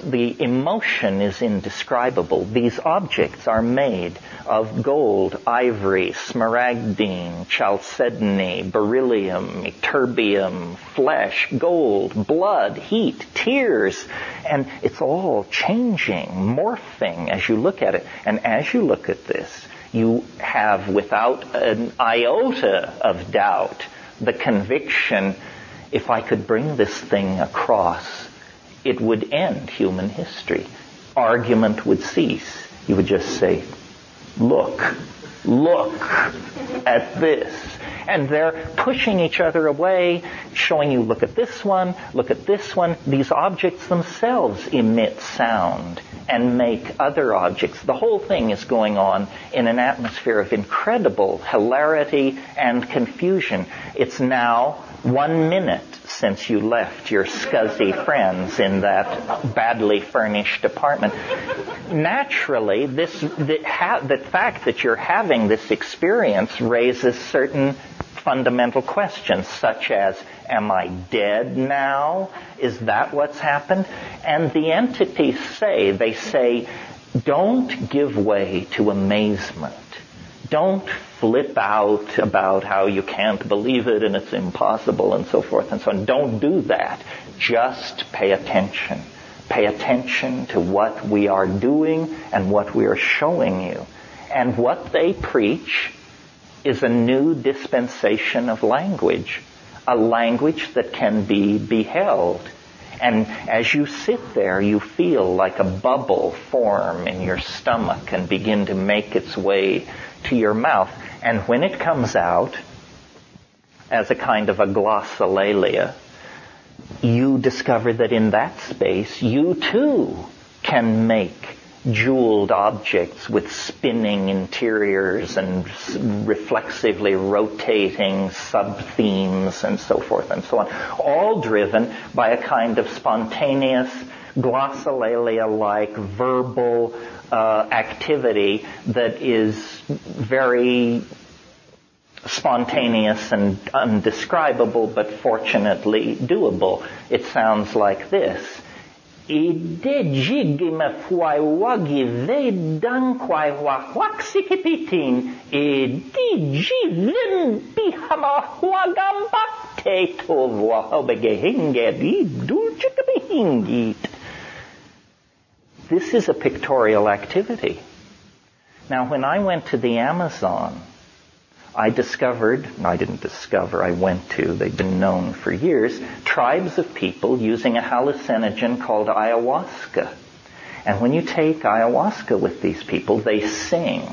the emotion is indescribable. These objects are made of gold, ivory, smaragdine, chalcedony, beryllium, ytterbium, flesh, gold, blood, heat, tears, and it's all changing, morphing as you look at it. And as you look at this, you have, without an iota of doubt, the conviction, if I could bring this thing across, it would end human history. Argument would cease. You would just say, look at this. And they're pushing each other away, showing you, look at this one, look at this one. These objects themselves emit sound and make other objects. The whole thing is going on in an atmosphere of incredible hilarity and confusion. It's now 1 minute since you left your scuzzy friends in that badly furnished apartment. Naturally, the fact that you're having this experience raises certain fundamental questions, such as, am I dead now? Is that what's happened? And the entities say, don't give way to amazement. Don't flip out about how you can't believe it and it's impossible and so forth and so on. Don't do that. Just pay attention. Pay attention to what we are doing and what we are showing you. And what they preach is a new dispensation of language, a language that can be beheld. And as you sit there, you feel like a bubble form in your stomach and begin to make its way to your mouth. And when it comes out as a kind of a glossolalia, you discover that in that space, you too can make jeweled objects with spinning interiors and reflexively rotating sub-themes and so forth and so on, all driven by a kind of spontaneous, glossolalia-like verbal activity that is very spontaneous and undescribable, but fortunately doable. It sounds like this. This is a pictorial activity. Now, when I went to the Amazon, I went to, they've been known for years, tribes of people using a hallucinogen called ayahuasca. And when you take ayahuasca with these people, they sing.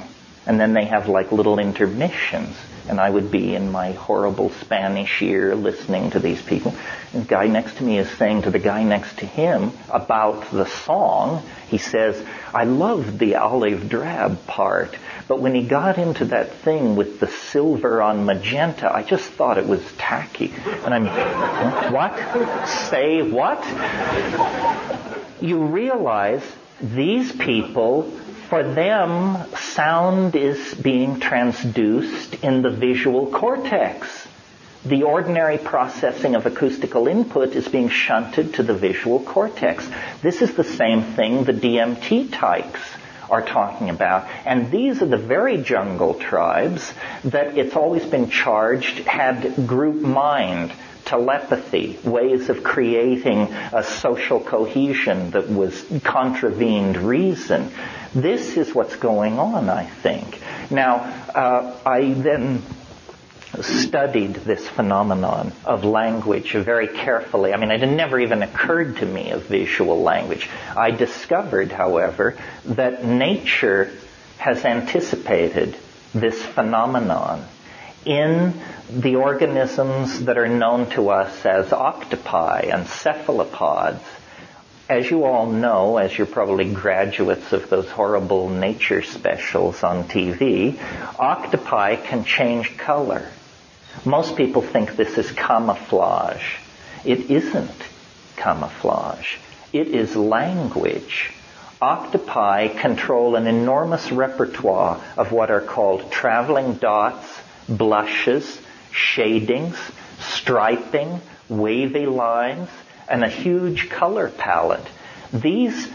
And then they have like little intermissions. And I would be in my horrible Spanish ear listening to these people. And the guy next to me is saying to the guy next to him about the song. He says, I loved the olive drab part. But when he got into that thing with the silver on magenta, I just thought it was tacky. And I'm, what? Say what? You realize these people, for them, sound is being transduced in the visual cortex. The ordinary processing of acoustical input is being shunted to the visual cortex. This is the same thing the DMT types are talking about. And these are the very jungle tribes that it's always been charged had group mind, telepathy, ways of creating a social cohesion that was contravened reason. This is what's going on, I think. Now, I then studied this phenomenon of language very carefully. I mean, it never even occurred to me of visual language. I discovered, however, that nature has anticipated this phenomenon in the organisms that are known to us as octopi and cephalopods. As you all know, as you're probably graduates of those horrible nature specials on TV, octopi can change color. Most people think this is camouflage. It isn't camouflage. It is language. Octopi control an enormous repertoire of what are called traveling dots, blushes, shadings, striping, wavy lines, and a huge color palette. These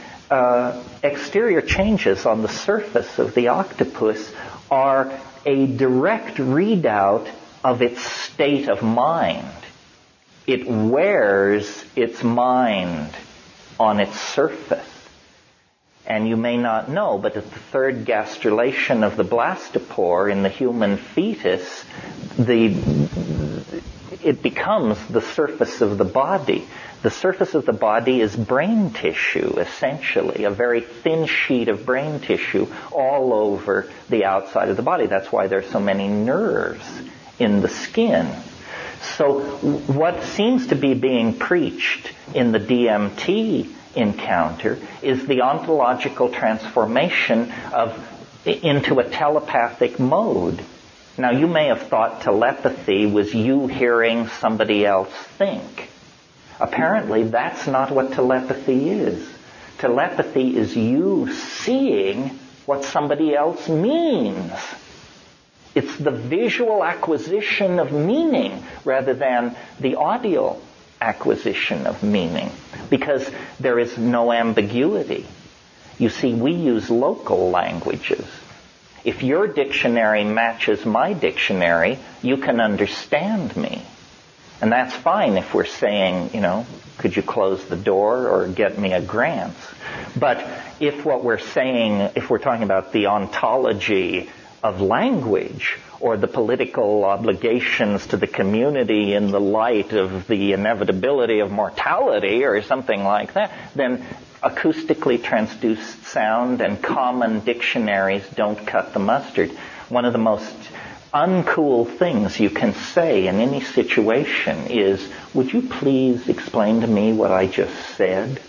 exterior changes on the surface of the octopus are a direct readout of its state of mind. It wears its mind on its surface. And you may not know, but at the third gastrulation of the blastopore in the human fetus, it becomes the surface of the body. The surface of the body is brain tissue, essentially, a very thin sheet of brain tissue all over the outside of the body. That's why there are so many nerves in the skin. So what seems to be being preached in the DMT encounter is the ontological transformation into a telepathic mode. Now, you may have thought telepathy was you hearing somebody else think. Apparently, that's not what telepathy is. Telepathy is you seeing what somebody else means. It's the visual acquisition of meaning rather than the audio acquisition of meaning, because there is no ambiguity. You see, we use local languages. If your dictionary matches my dictionary, you can understand me. And that's fine if we're saying, could you close the door or get me a grant? But if what we're saying, if we're talking about the ontology of language or the political obligations to the community in the light of the inevitability of mortality or something like that, then acoustically transduced sound and common dictionaries don't cut the mustard. One of the most uncool things you can say in any situation is, would you please explain to me what I just said?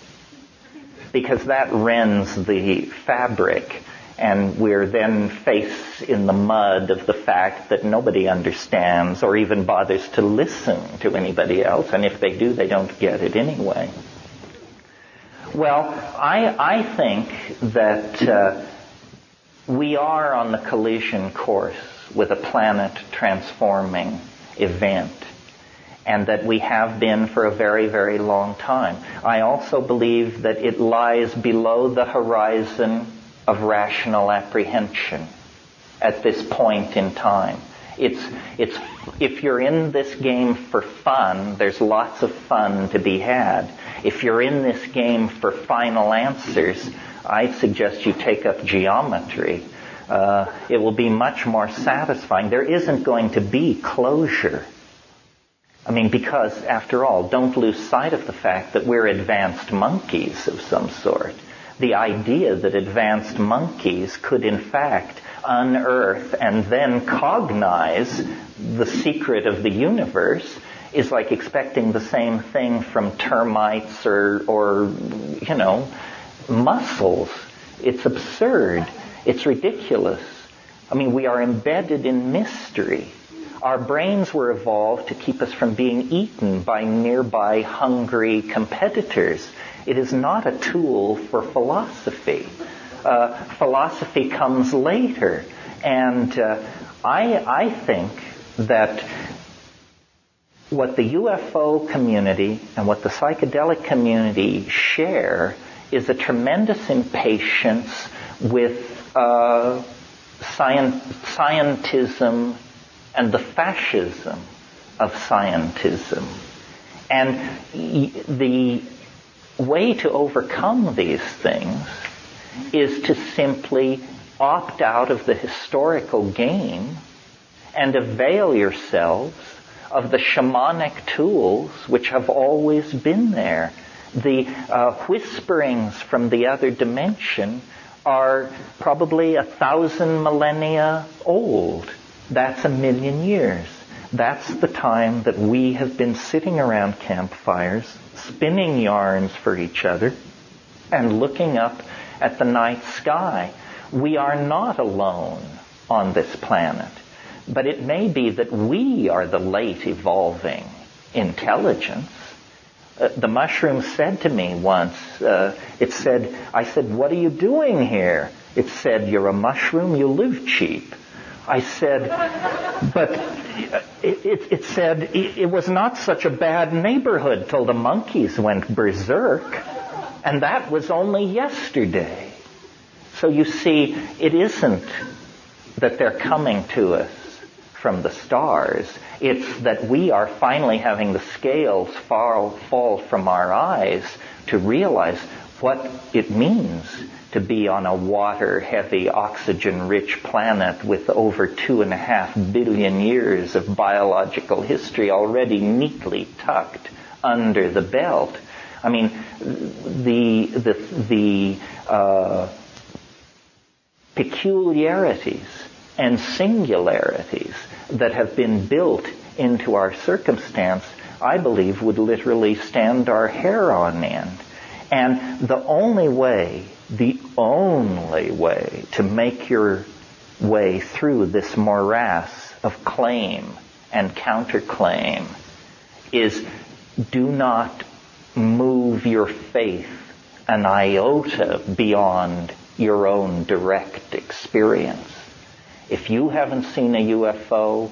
Because that rends the fabric, and we're then faced in the mud of the fact that nobody understands or even bothers to listen to anybody else, and if they do, they don't get it anyway. Well, I think that we are on the collision course with a planet-transforming event, and that we have been for a very, very long time. I also believe that it lies below the horizon of rational apprehension at this point in time. It's if you're in this game for fun, there's lots of fun to be had. If you're in this game for final answers, I suggest you take up geometry. It will be much more satisfying. There isn't going to be closure. I mean, because, after all, don't lose sight of the fact that we're advanced monkeys of some sort. The idea that advanced monkeys could, in fact, unearth and then cognize the secret of the universe is like expecting the same thing from termites or mussels. It's absurd. It's ridiculous. I mean, we are embedded in mystery. Our brains were evolved to keep us from being eaten by nearby hungry competitors. It is not a tool for philosophy. Philosophy comes later. And I think that what the UFO community and what the psychedelic community share is a tremendous impatience with scientism and the fascism of scientism. And the way to overcome these things is to simply opt out of the historical game and avail yourselves of the shamanic tools which have always been there. The whisperings from the other dimension are probably 1,000 millennia old. That's 1,000,000 years. That's the time that we have been sitting around campfires, spinning yarns for each other, and looking up at the night sky. We are not alone on this planet. But it may be that we are the late evolving intelligence. The mushroom said to me once, I said, "What are you doing here?" It said, "You're a mushroom, you live cheap." I said, but it said it was not such a bad neighborhood till the monkeys went berserk. And that was only yesterday. So you see, it isn't that they're coming to us from the stars. It's that we are finally having the scales fall from our eyes to realize what it means to be on a water-heavy, oxygen-rich planet with over 2.5 billion years of biological history already neatly tucked under the belt. I mean, the peculiarities and singularities that have been built into our circumstance, I believe, would literally stand our hair on end. And the only way to make your way through this morass of claim and counterclaim is do not move your faith an iota beyond your own direct experience. If you haven't seen a UFO,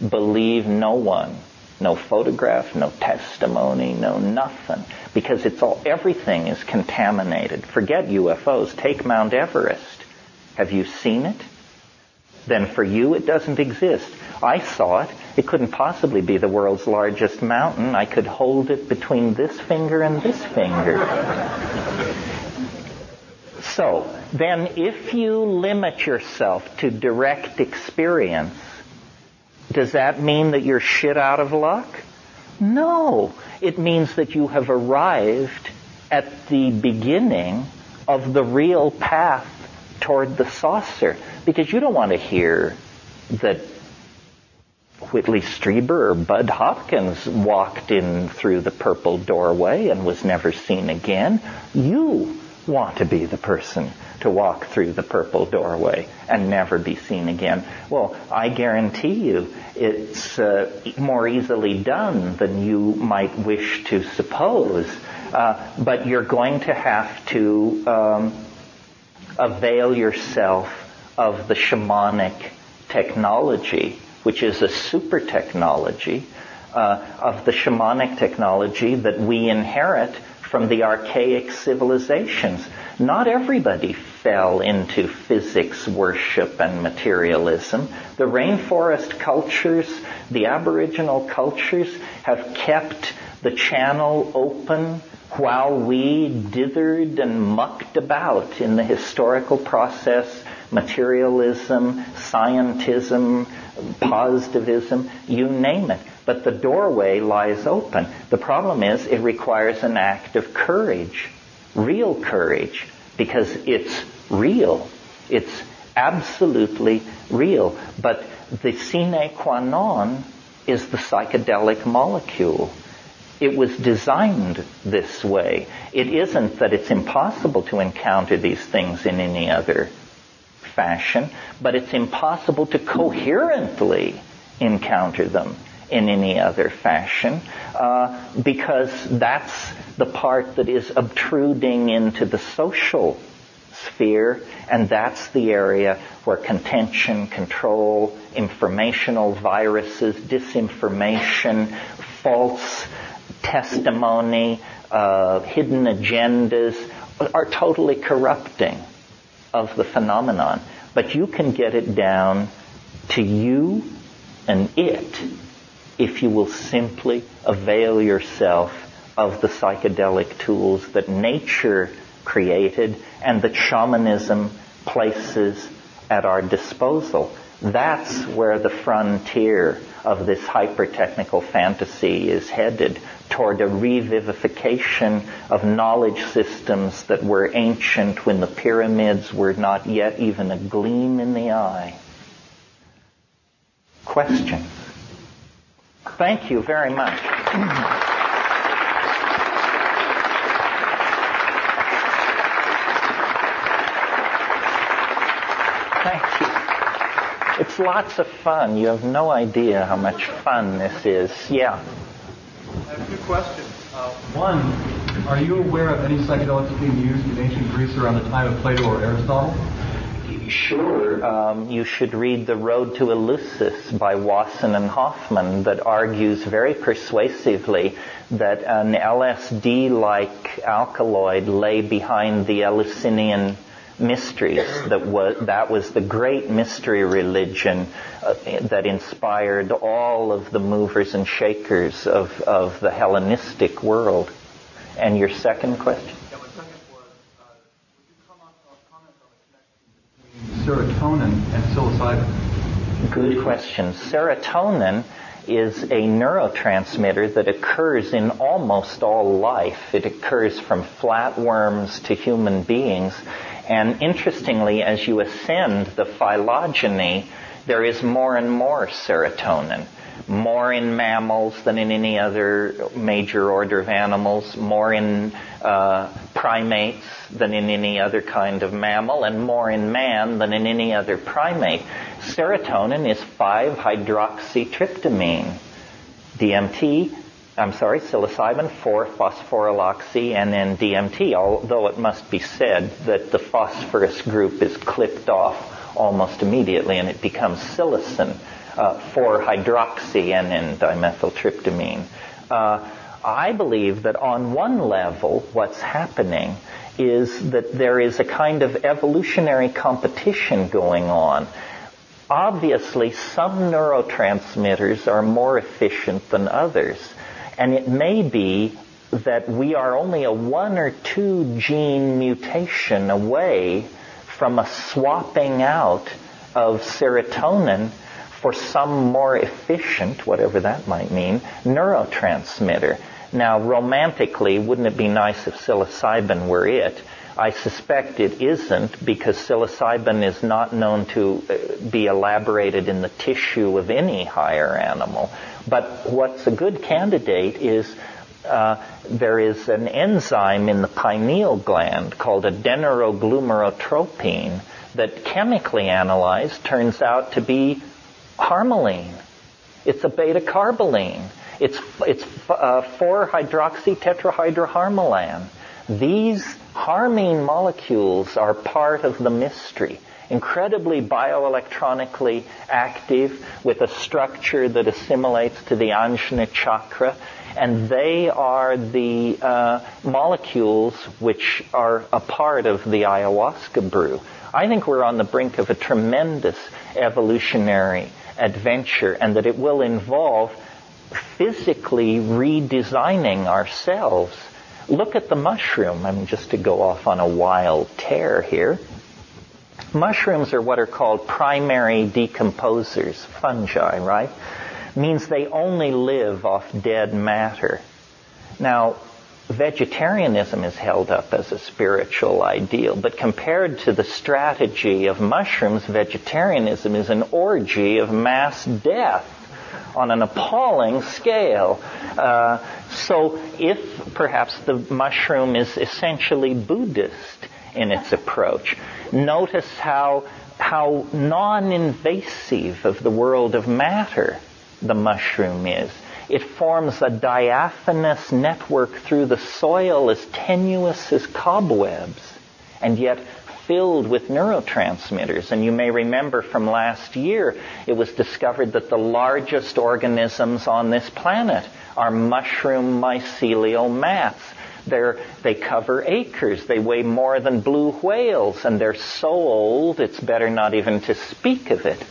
believe no one. No photograph, no testimony, no nothing. Because everything is contaminated. Forget UFOs. Take Mount Everest. Have you seen it? Then for you it doesn't exist. I saw it. It couldn't possibly be the world's largest mountain. I could hold it between this finger and this finger. So, then if you limit yourself to direct experience, does that mean that you're shit out of luck? No. It means that you have arrived at the beginning of the real path toward the saucer. Because you don't want to hear that Whitley Strieber or Bud Hopkins walked in through the purple doorway and was never seen again. You want to be the person to walk through the purple doorway and never be seen again. Well, I guarantee you it's more easily done than you might wish to suppose. But you're going to have to avail yourself of the shamanic technology, which is a super technology, of the shamanic technology that we inherit from the archaic civilizations. Not everybody fell into physics worship and materialism. The rainforest cultures, the Aboriginal cultures have kept the channel open while we dithered and mucked about in the historical process materialism, scientism, positivism, you name it. But the doorway lies open. The problem is it requires an act of courage, real courage, because it's real. It's absolutely real. But the sine qua non is the psychedelic molecule. It was designed this way. It isn't that it's impossible to encounter these things in any other fashion, but it's impossible to coherently encounter them in any other fashion, because that's the part that is obtruding into the social sphere, and that's the area where contention, control, informational viruses, disinformation, false testimony, hidden agendas are totally corrupting of the phenomenon. But you can get it down to you and it if you will simply avail yourself of the psychedelic tools that nature created and that shamanism places at our disposal. That's where the frontier of this hyper-technical fantasy is headed, toward a revivification of knowledge systems that were ancient when the pyramids were not yet even a gleam in the eye. Questions? Thank you very much. Thank you. It's lots of fun. You have no idea how much fun this is. Yeah. I have two questions. One, are you aware of any psychedelics being used in ancient Greece around the time of Plato or Aristotle? Sure. You should read The Road to Eleusis by Wasson and Hoffman, that argues very persuasively that an LSD-like alkaloid lay behind the Eleusinian mysteries. That was the great mystery religion that inspired all of the movers and shakers of the Hellenistic world. And your second question? Yeah, my second was, would you comment on the connection between serotonin and psilocybin? Good question. Serotonin is a neurotransmitter that occurs in almost all life. It occurs from flatworms to human beings. And interestingly, as you ascend the phylogeny, there is more and more serotonin. More in mammals than in any other major order of animals, more in primates than in any other kind of mammal, and more in man than in any other primate. Serotonin is 5-hydroxytryptamine. Psilocybin, 4-phosphoryloxy, and then DMT, although it must be said that the phosphorus group is clipped off almost immediately and it becomes psilocin, 4-hydroxy, and then dimethyltryptamine. I believe that on one level what's happening is that there is a kind of evolutionary competition going on. Obviously, some neurotransmitters are more efficient than others. And it may be that we are only a 1 or 2 gene mutation away from a swapping out of serotonin for some more efficient, whatever that might mean, neurotransmitter. Now, romantically, wouldn't it be nice if psilocybin were it? I suspect it isn't, because psilocybin is not known to be elaborated in the tissue of any higher animal. But what's a good candidate is there is an enzyme in the pineal gland called adenosine that chemically analyzed turns out to be harmaline. It's a beta-carboline. It's 4-hydroxytetrahydroharmalan. These harmine molecules are part of the mystery. Incredibly bioelectronically active, with a structure that assimilates to the Ajna chakra, and they are the molecules which are a part of the ayahuasca brew. I think we're on the brink of a tremendous evolutionary adventure, and that it will involve physically redesigning ourselves. Look at the mushroom. I mean, just to go off on a wild tear here. Mushrooms are what are called primary decomposers, fungi, right? Means they only live off dead matter. Now, vegetarianism is held up as a spiritual ideal, but compared to the strategy of mushrooms, vegetarianism is an orgy of mass death on an appalling scale. So if perhaps the mushroom is essentially Buddhist in its approach, notice how non-invasive of the world of matter the mushroom is. It forms a diaphanous network through the soil as tenuous as cobwebs, and yet filled with neurotransmitters. And you may remember from last year, it was discovered that the largest organisms on this planet are mushroom mycelial mats. They cover acres. They weigh more than blue whales, and they're so old it's better not even to speak of it.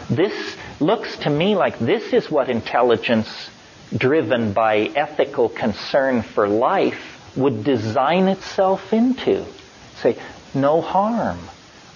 This looks to me like this is what intelligence driven by ethical concern for life would design itself into. Say, no harm.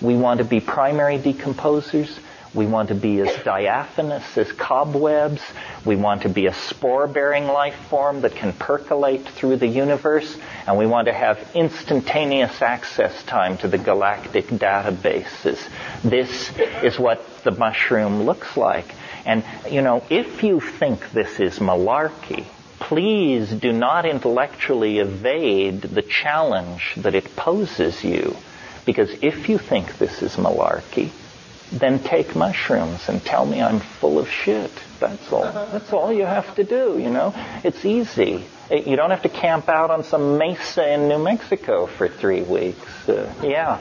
We want to be primary decomposers. We want to be as diaphanous as cobwebs. We want to be a spore-bearing life form that can percolate through the universe. And we want to have instantaneous access time to the galactic databases. This is what the mushroom looks like. And, if you think this is malarkey, please do not intellectually evade the challenge that it poses you. Because if you think this is malarkey, then take mushrooms and tell me I'm full of shit. That's all. That's all you have to do, It's easy. You don't have to camp out on some mesa in New Mexico for 3 weeks. Yeah.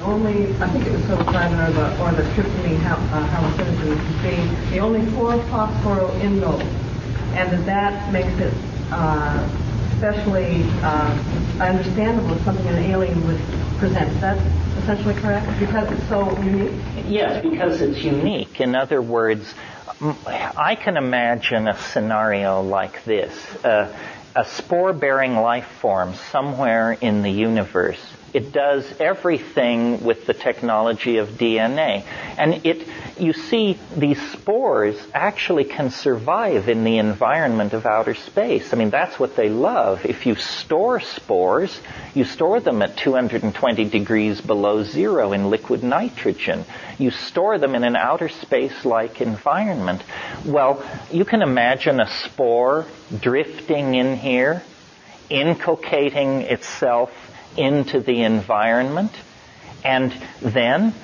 I think it was psilocybin or the tryptamine hallucinogens, the only 4-phosphoryndole, and that makes it especially understandable as something an alien would present. Is that essentially correct? Because it's so unique? Yes, because it's unique. In other words, I can imagine a scenario like this. A spore-bearing life form somewhere in the universe. It does everything with the technology of DNA. And you see, these spores actually can survive in the environment of outer space. I mean, that's what they love. If you store spores, you store them at 220 degrees below zero in liquid nitrogen. You store them in an outer space-like environment. Well, you can imagine a spore drifting in here, inculcating itself into the environment, and then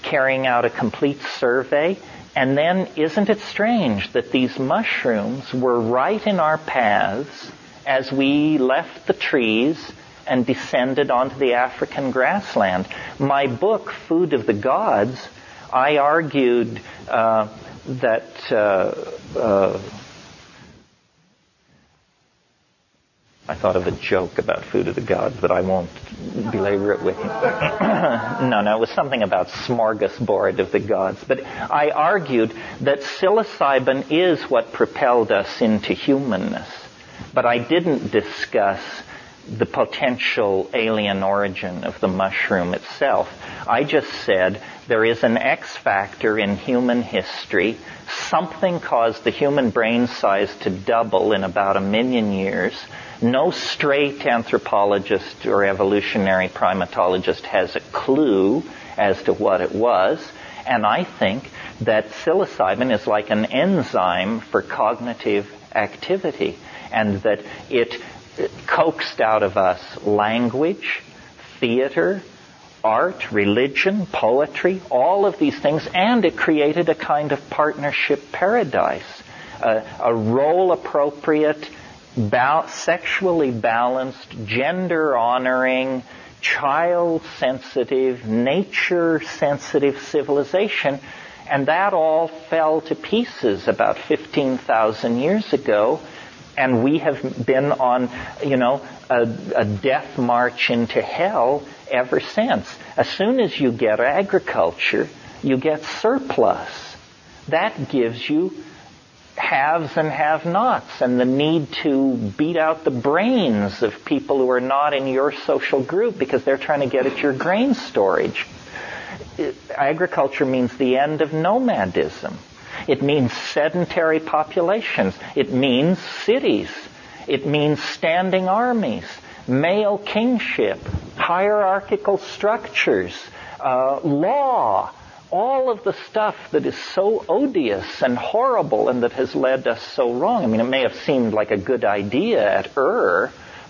carrying out a complete survey. And then, isn't it strange that these mushrooms were right in our paths as we left the trees and descended onto the African grassland? My book, Food of the Gods, I argued that I thought of a joke about Food of the Gods, but I won't belabor it with you. No, it was something about smorgasbord of the gods. But I argued that psilocybin is what propelled us into humanness. But I didn't discuss the potential alien origin of the mushroom itself. I just said there is an X factor in human history. Something caused the human brain size to double in about 1 million years. No straight anthropologist or evolutionary primatologist has a clue as to what it was. And I think that psilocybin is like an enzyme for cognitive activity, and that it coaxed out of us language, theater, art, religion, poetry, all of these things, and it created a kind of partnership paradise, a role-appropriate, sexually balanced, gender-honoring, child-sensitive, nature-sensitive civilization. And that all fell to pieces about 15,000 years ago. And we have been on, a death march into hell ever since. As soon as you get agriculture, you get surplus. That gives you haves and have-nots, and the need to beat out the brains of people who are not in your social group because they're trying to get at your grain storage. Agriculture means the end of nomadism. It means sedentary populations. It means cities. It means standing armies, male kingship, hierarchical structures, law, all of the stuff that is so odious and horrible and that has led us so wrong. I mean, it may have seemed like a good idea at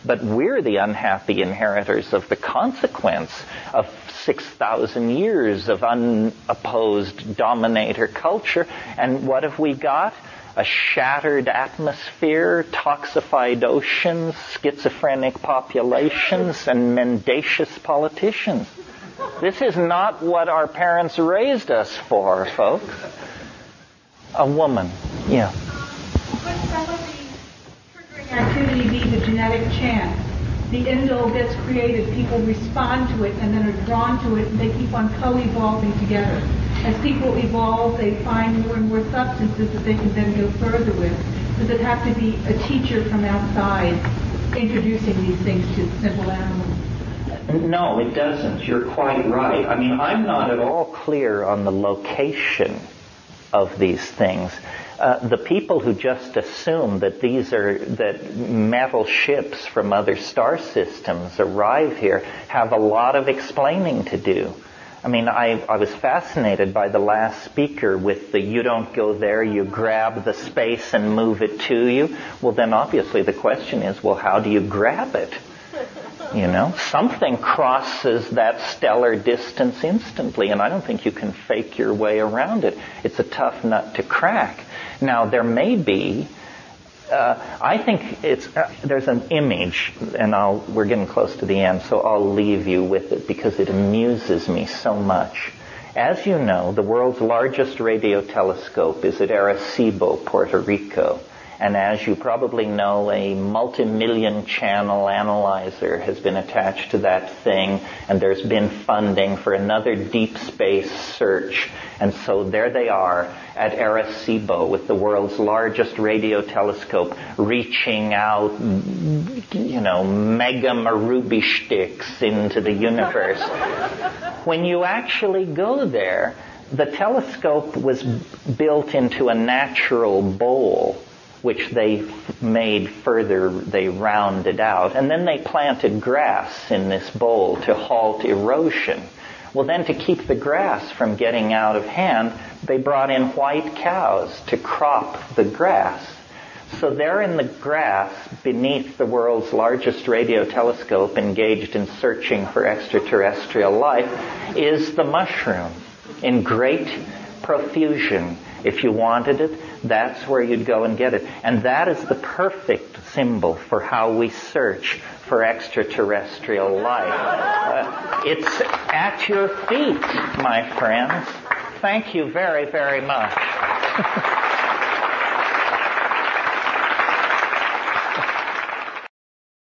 but we're the unhappy inheritors of the consequence of 6,000 years of unopposed dominator culture. And what have we got? A shattered atmosphere, toxified oceans, schizophrenic populations, and mendacious politicians. This is not what our parents raised us for, folks. A woman, yeah. Could some of the triggering activity be the genetic chance? The indole gets created, people respond to it, and then are drawn to it, and they keep on co-evolving together. As people evolve, they find more and more substances that they can then go further with. Does it have to be a teacher from outside introducing these things to simple animals? No, it doesn't. You're quite right. I mean, I'm not at all clear on the location of these things. The people who just assume that that metal ships from other star systems arrive here have a lot of explaining to do. I mean, I was fascinated by the last speaker with the you don't go there, you grab the space and move it to you. Well, then obviously the question is, well, how do you grab it? You know, something crosses that stellar distance instantly, and I don't think you can fake your way around it. It's a tough nut to crack. Now, there may be, I think there's an image, and we're getting close to the end, so I'll leave you with it because it amuses me so much. As you know, the world's largest radio telescope is at Arecibo, Puerto Rico. And as you probably know, a multi-million channel analyzer has been attached to that thing, and there's been funding for another deep space search. And so there they are at Arecibo with the world's largest radio telescope reaching out, you know, mega Marubi sticks into the universe. When you actually go there, the telescope was built into a natural bowl, which they made further, they rounded out. And then they planted grass in this bowl to halt erosion. Well, then to keep the grass from getting out of hand, they brought in white cows to crop the grass. So there in the grass, beneath the world's largest radio telescope engaged in searching for extraterrestrial life, is the mushroom in great profusion. If you wanted it, that's where you'd go and get it. And that is the perfect symbol for how we search for extraterrestrial life. It's at your feet, my friends. Thank you very, very much.